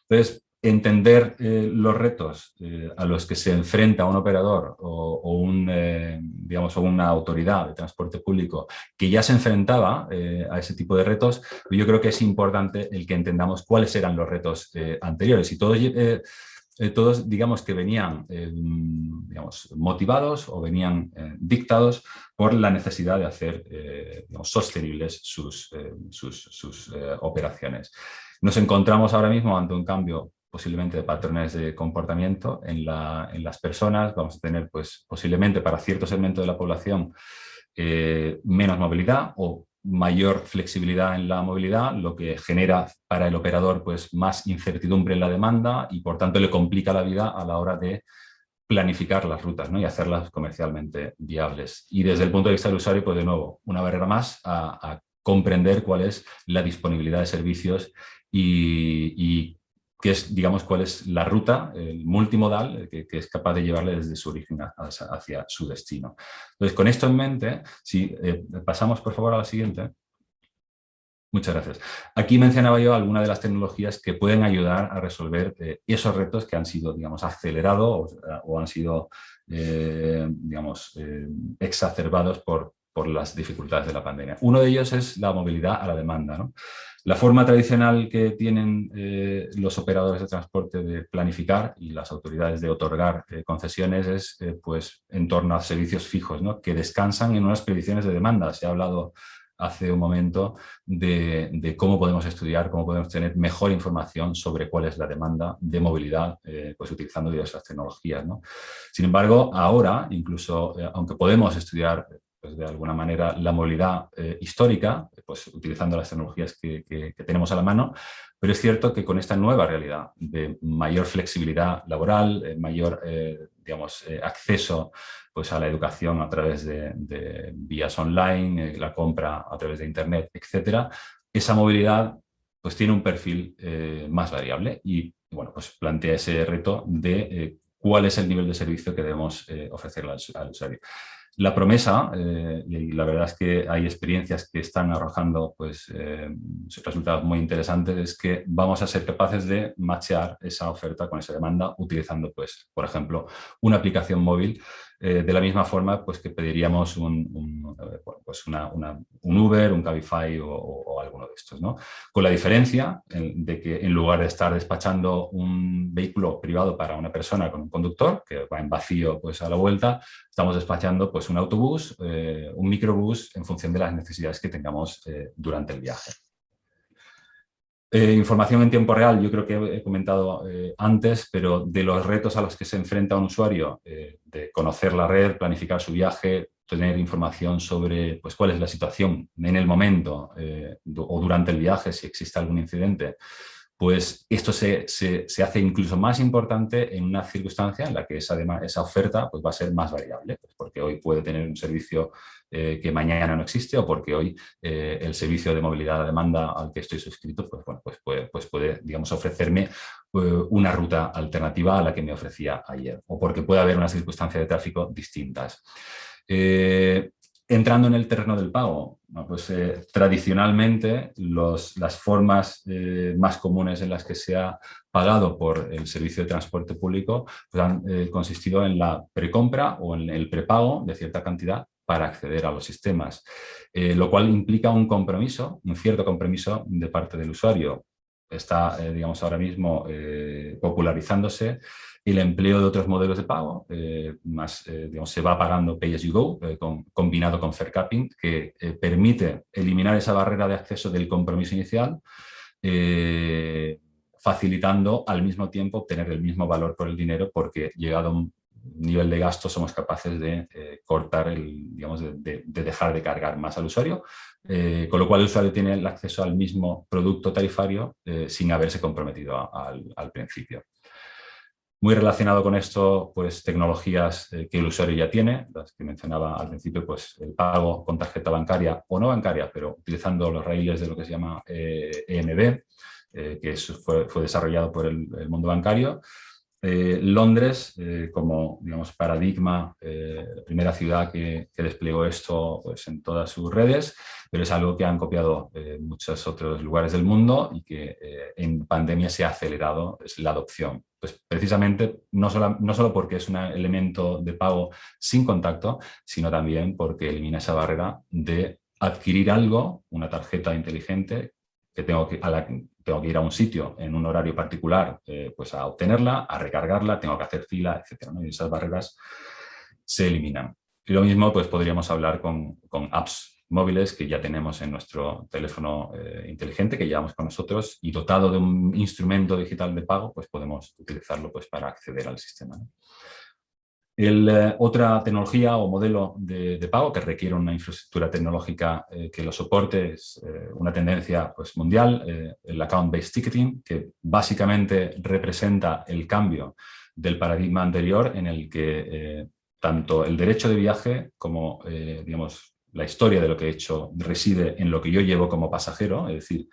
Entonces, entender los retos a los que se enfrenta un operador o digamos, una autoridad de transporte público que ya se enfrentaba a ese tipo de retos, yo creo que es importante el que entendamos cuáles eran los retos anteriores. Y todos digamos que venían digamos, motivados o venían dictados por la necesidad de hacer digamos, sostenibles sus operaciones. Nos encontramos ahora mismo ante un cambio posiblemente de patrones de comportamiento en las personas. Vamos a tener pues, posiblemente para cierto segmento de la población menos movilidad o mayor flexibilidad en la movilidad, lo que genera para el operador pues, más incertidumbre en la demanda y por tanto le complica la vida a la hora de planificar las rutas, ¿no? Y hacerlas comercialmente viables. Y desde el punto de vista del usuario, pues de nuevo, una barrera más a comprender cuál es la disponibilidad de servicios y qué es, digamos, cuál es la ruta multimodal que es capaz de llevarle desde su origen hacia su destino. Entonces, con esto en mente, si pasamos por favor a la siguiente. Muchas gracias. Aquí mencionaba yo algunas de las tecnologías que pueden ayudar a resolver esos retos que han sido, digamos, acelerados o han sido, digamos, exacerbados por las dificultades de la pandemia. Uno de ellos es la movilidad a la demanda, ¿no? La forma tradicional que tienen los operadores de transporte de planificar y las autoridades de otorgar concesiones es pues, en torno a servicios fijos, ¿no? Que descansan en unas predicciones de demanda. Se ha hablado hace un momento de cómo podemos estudiar, cómo podemos tener mejor información sobre cuál es la demanda de movilidad, pues utilizando diversas tecnologías, ¿no? Sin embargo, ahora, incluso aunque podemos estudiar pues, de alguna manera la movilidad histórica, pues utilizando las tecnologías que tenemos a la mano, pero es cierto que con esta nueva realidad de mayor flexibilidad laboral, mayor digamos, acceso pues, a la educación a través de vías online, la compra a través de Internet, etcétera, esa movilidad pues, tiene un perfil más variable y bueno, pues, plantea ese reto de cuál es el nivel de servicio que debemos ofrecerle al usuario. La promesa, y la verdad es que hay experiencias que están arrojando pues, resultados muy interesantes, es que vamos a ser capaces de matchear esa oferta con esa demanda utilizando, pues, por ejemplo, una aplicación móvil de la misma forma pues, que pediríamos un Uber, un Cabify o alguno de estos, ¿no? Con la diferencia de que en lugar de estar despachando un vehículo privado para una persona con un conductor que va en vacío pues, a la vuelta, estamos despachando pues, un autobús, un microbús en función de las necesidades que tengamos durante el viaje. Información en tiempo real, yo creo que he comentado antes, pero de los retos a los que se enfrenta un usuario, de conocer la red, planificar su viaje, tener información sobre pues, cuál es la situación en el momento o durante el viaje, si existe algún incidente, pues esto se hace incluso más importante en una circunstancia en la que esa oferta pues, va a ser más variable, pues porque hoy puede tener un servicio que mañana no existe o porque hoy el servicio de movilidad a demanda al que estoy suscrito pues, bueno, pues puede digamos, ofrecerme una ruta alternativa a la que me ofrecía ayer o porque puede haber unas circunstancias de tráfico distintas. Entrando en el terreno del pago, pues, tradicionalmente las formas más comunes en las que se ha pagado por el servicio de transporte público pues han consistido en la precompra o en el prepago de cierta cantidad para acceder a los sistemas, lo cual implica un cierto compromiso de parte del usuario. Está, digamos, ahora mismo popularizándose el empleo de otros modelos de pago, digamos, se va pagando pay as you go, combinado con fair capping, que permite eliminar esa barrera de acceso del compromiso inicial, facilitando al mismo tiempo obtener el mismo valor por el dinero, porque llegado a un nivel de gasto somos capaces de cortar, digamos, de dejar de cargar más al usuario, con lo cual el usuario tiene el acceso al mismo producto tarifario sin haberse comprometido al principio. Muy relacionado con esto, pues tecnologías que el usuario ya tiene, las que mencionaba al principio, pues el pago con tarjeta bancaria o no bancaria, pero utilizando los raíles de lo que se llama EMB, que fue desarrollado por el mundo bancario. Londres, como digamos, paradigma, la primera ciudad que desplegó esto pues, en todas sus redes, pero es algo que han copiado muchos otros lugares del mundo y que en pandemia se ha acelerado, es la adopción. Pues precisamente no solo porque es un elemento de pago sin contacto, sino también porque elimina esa barrera de adquirir algo, una tarjeta inteligente, que tengo que ir a un sitio en un horario particular pues a obtenerla, a recargarla, tengo que hacer fila, etc., ¿no? Y esas barreras se eliminan. Y lo mismo pues podríamos hablar con apps móviles que ya tenemos en nuestro teléfono inteligente, que llevamos con nosotros, y dotado de un instrumento digital de pago, pues podemos utilizarlo pues, para acceder al sistema, ¿no? Otra tecnología o modelo de pago que requiere una infraestructura tecnológica que lo soporte es una tendencia pues, mundial, el account-based ticketing, que básicamente representa el cambio del paradigma anterior en el que tanto el derecho de viaje como digamos, la historia de lo que he hecho reside en lo que yo llevo como pasajero, es decir,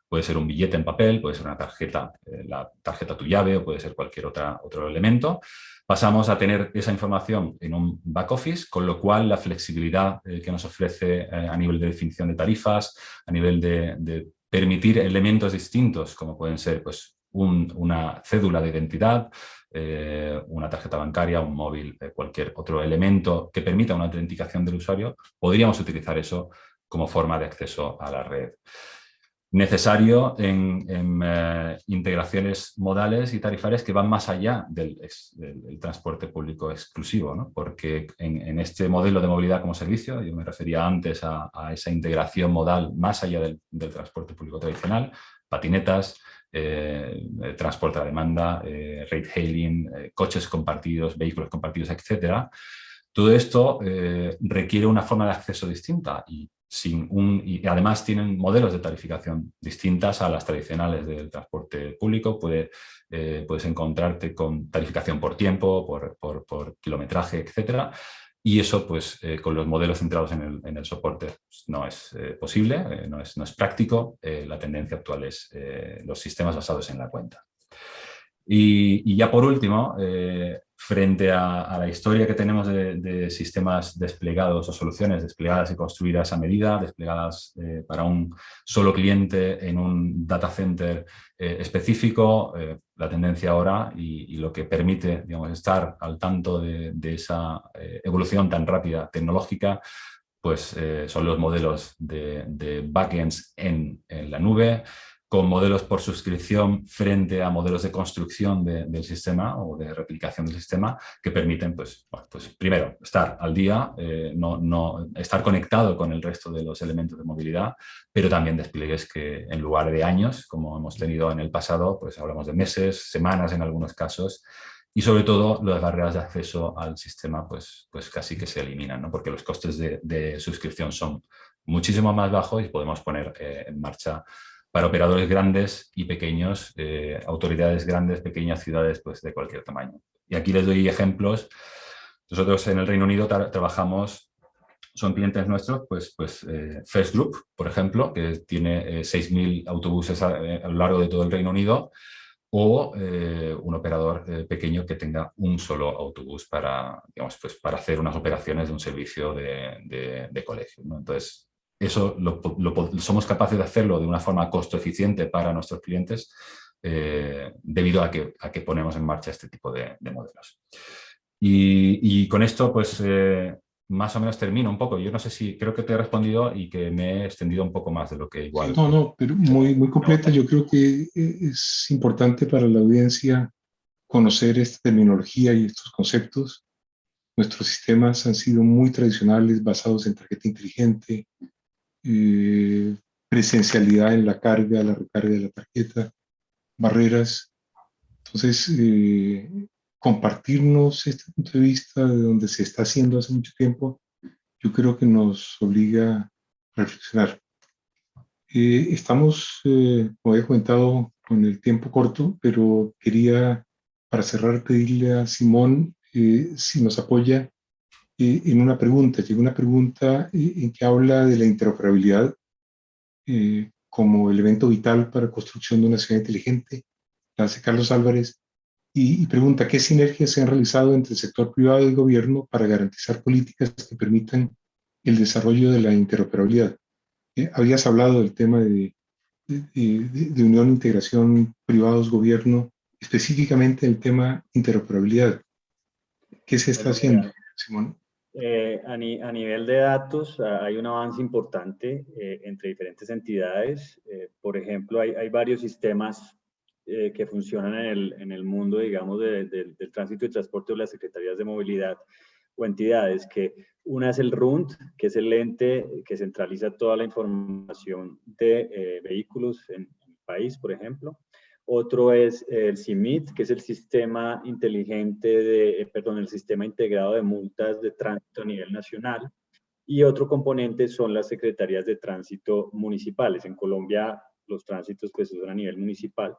puede ser un billete en papel, puede ser una tarjeta, la tarjeta tu llave o puede ser cualquier otro elemento. Pasamos a tener esa información en un back office, con lo cual la flexibilidad que nos ofrece a nivel de definición de tarifas, a nivel de permitir elementos distintos, como pueden ser pues, una cédula de identidad, una tarjeta bancaria, un móvil, cualquier otro elemento que permita una autenticación del usuario, podríamos utilizar eso como forma de acceso a la red. Necesario en integraciones modales y tarifarias que van más allá del transporte público exclusivo, ¿no? Porque en este modelo de movilidad como servicio, yo me refería antes a esa integración modal más allá del transporte público tradicional, patinetas, transporte a demanda, ride hailing, coches compartidos, vehículos compartidos, etc. Todo esto requiere una forma de acceso distinta y además tienen modelos de tarificación distintas a las tradicionales del transporte público. Puedes encontrarte con tarificación por tiempo, por kilometraje, etc. Y eso, pues, con los modelos centrados en el soporte pues, no es posible, no es práctico. La tendencia actual es los sistemas basados en la cuenta. Y ya por último, frente a la historia que tenemos de sistemas desplegados o soluciones desplegadas y construidas a medida, desplegadas para un solo cliente en un data center específico, la tendencia ahora y lo que permite, digamos, estar al tanto de esa evolución tan rápida tecnológica, pues son los modelos de backends en la nube, con modelos por suscripción frente a modelos de construcción del sistema o de replicación del sistema que permiten, pues primero, estar al día, no estar conectado con el resto de los elementos de movilidad, pero también despliegues que en lugar de años, como hemos tenido en el pasado, pues hablamos de meses, semanas en algunos casos, y sobre todo las barreras de acceso al sistema pues casi que se eliminan, ¿no? Porque los costes de suscripción son muchísimo más bajos y podemos poner en marcha para operadores grandes y pequeños, autoridades grandes, pequeñas ciudades pues, de cualquier tamaño. Y aquí les doy ejemplos. Nosotros en el Reino Unido trabajamos, son clientes nuestros, pues First Group, por ejemplo, que tiene 6.000 autobuses a lo largo de todo el Reino Unido, o un operador pequeño que tenga un solo autobús para, digamos, pues, para hacer unas operaciones de un servicio de colegio, ¿no? Entonces, eso somos capaces de hacerlo de una forma costo eficiente para nuestros clientes debido a que ponemos en marcha este tipo de modelos. Y con esto, pues, más o menos termino un poco. Yo no sé si creo que te he respondido y que me he extendido un poco más de lo que igual... No, pero muy completa. Yo creo que es importante para la audiencia conocer esta terminología y estos conceptos. Nuestros sistemas han sido muy tradicionales, basados en tarjeta inteligente, presencialidad en la carga, la recarga de la tarjeta, barreras. Entonces, compartirnos este punto de vista de donde se está haciendo hace mucho tiempo, yo creo que nos obliga a reflexionar. Estamos, como había comentado, con el tiempo corto, pero quería para cerrar, pedirle a Simón si nos apoya en una pregunta. Llegó una pregunta en que habla de la interoperabilidad como elemento vital para la construcción de una ciudad inteligente. La hace Carlos Álvarez y pregunta qué sinergias se han realizado entre el sector privado y el gobierno para garantizar políticas que permitan el desarrollo de la interoperabilidad. Habías hablado del tema de unión, integración, privados, gobierno, específicamente el tema interoperabilidad. ¿Qué se está haciendo, Simón? A nivel de datos hay un avance importante entre diferentes entidades. Por ejemplo, hay varios sistemas que funcionan en el mundo, digamos, del tránsito y transporte o las secretarías de movilidad o entidades, que una es el RUND, que es el ente que centraliza toda la información de vehículos en el país, por ejemplo. Otro es el CIMIT, que es el sistema inteligente el sistema integrado de multas de tránsito a nivel nacional. Y otro componente son las secretarías de tránsito municipales. En Colombia los tránsitos pues son a nivel municipal.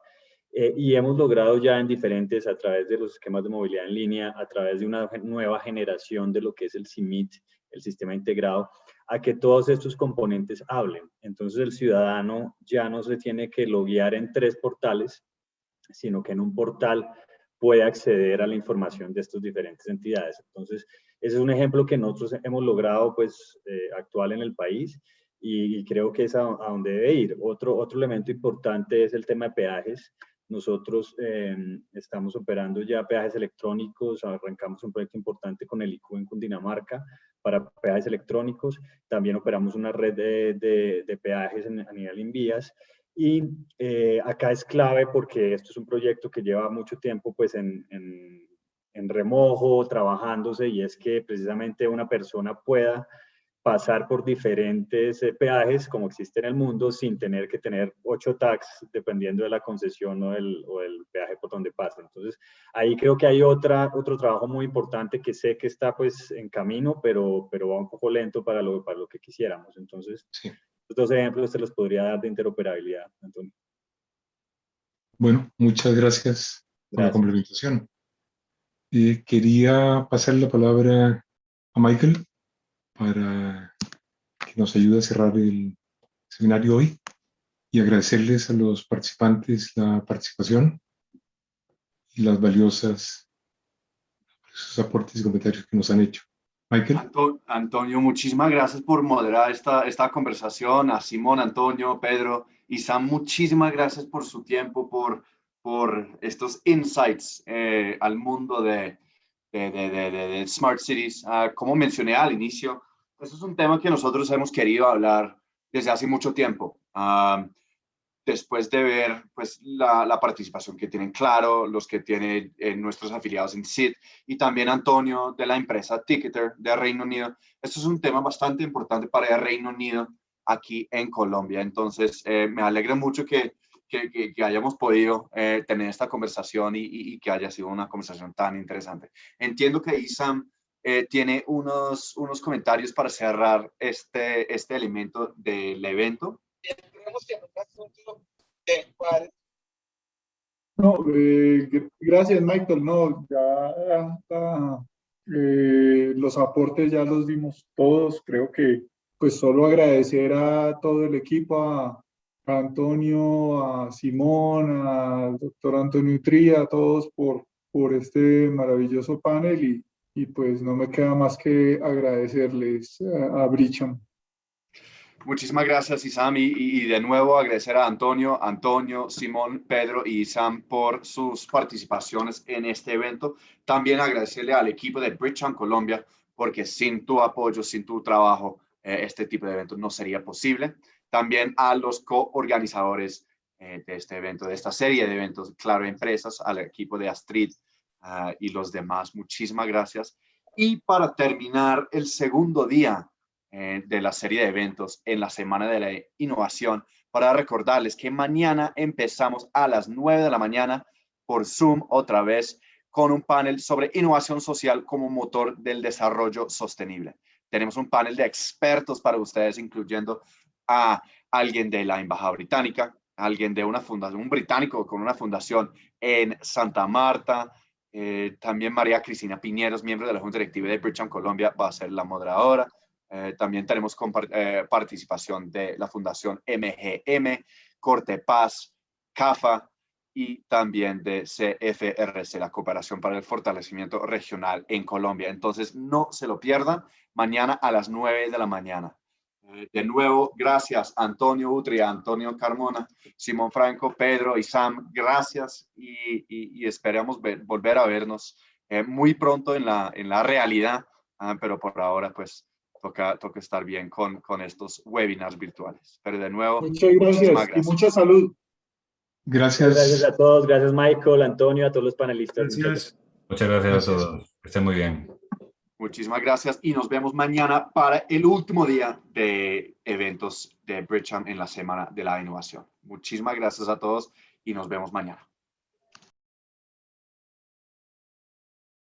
Y hemos logrado ya a través de los esquemas de movilidad en línea, a través de una nueva generación de lo que es el CIMIT, el sistema integrado, a que todos estos componentes hablen. Entonces el ciudadano ya no se tiene que loguear en 3 portales, sino que en un portal puede acceder a la información de estas diferentes entidades. Entonces, ese es un ejemplo que nosotros hemos logrado pues, actual en el país y creo que es a donde debe ir. Otro elemento importante es el tema de peajes. Nosotros estamos operando ya peajes electrónicos, arrancamos un proyecto importante con el IQ en Cundinamarca para peajes electrónicos, también operamos una red de peajes a nivel en vías, y acá es clave porque esto es un proyecto que lleva mucho tiempo pues en remojo, trabajándose, y es que precisamente una persona pueda pasar por diferentes peajes como existe en el mundo sin tener que tener 8 tags dependiendo de la concesión o el peaje por donde pasa. Entonces, ahí creo que hay otro trabajo muy importante que sé que está pues en camino, pero va un poco lento para lo que quisiéramos. Entonces, sí. Estos 2 ejemplos se los podría dar de interoperabilidad, Antonio. Bueno, muchas gracias por la complementación. Quería pasar la palabra a Michael para que nos ayude a cerrar el seminario hoy y agradecerles a los participantes la participación y los valiosos aportes y comentarios que nos han hecho. Michael. Antonio, muchísimas gracias por moderar esta conversación. A Simón, Antonio, Pedro y Sam, muchísimas gracias por su tiempo, por estos insights al mundo de Smart Cities. Como mencioné al inicio, esto es un tema que nosotros hemos querido hablar desde hace mucho tiempo. Después de ver pues, la participación que tienen Claro, los que tienen nuestros afiliados en SID, y también Antonio de la empresa Ticketer de Reino Unido. Esto es un tema bastante importante para el Reino Unido aquí en Colombia. Entonces, me alegra mucho que hayamos podido tener esta conversación y que haya sido una conversación tan interesante. Entiendo que Isam tiene unos comentarios para cerrar este elemento del evento. No, gracias, Michael. No, ya los aportes ya los dimos todos. Creo que pues solo agradecer a todo el equipo, a Antonio, a Simón, al doctor Antonio Tría, a todos por este maravilloso panel, y pues no me queda más que agradecerles a Bricham. Muchísimas gracias, Isam, y de nuevo agradecer a Antonio, Simón, Pedro y Isam por sus participaciones en este evento. También agradecerle al equipo de Bricham Colombia, porque sin tu apoyo, sin tu trabajo, este tipo de eventos no sería posible. También a los coorganizadores de este evento, de esta serie de eventos, Claro Empresas, al equipo de Astrid y los demás. Muchísimas gracias. Y para terminar el segundo día de la serie de eventos en la Semana de la Innovación, para recordarles que mañana empezamos a las 9 de la mañana por Zoom otra vez con un panel sobre innovación social como motor del desarrollo sostenible. Tenemos un panel de expertos para ustedes, incluyendo a alguien de la Embajada Británica, alguien de una fundación, un británico con una fundación en Santa Marta, También María Cristina Piñeros, miembro de la Junta Directiva de Bridgeham Colombia, va a ser la moderadora. También tenemos participación de la Fundación MGM, Corte Paz, CAFA y también de CFRC, la Cooperación para el Fortalecimiento Regional en Colombia. Entonces, no se lo pierdan, mañana a las 9 de la mañana. De nuevo, gracias Antonio Utria, Antonio Carmona, Simón Franco, Pedro y Sam, gracias y esperamos volver a vernos muy pronto en la realidad, pero por ahora pues toca estar bien con estos webinars virtuales. Pero de nuevo, muchas gracias y mucha salud. Gracias. Gracias a todos, gracias Michael, Antonio, a todos los panelistas. Gracias. Muchas gracias a todos. Que estén muy bien. Muchísimas gracias y nos vemos mañana para el último día de eventos de Bridgeham en la Semana de la Innovación. Muchísimas gracias a todos y nos vemos mañana.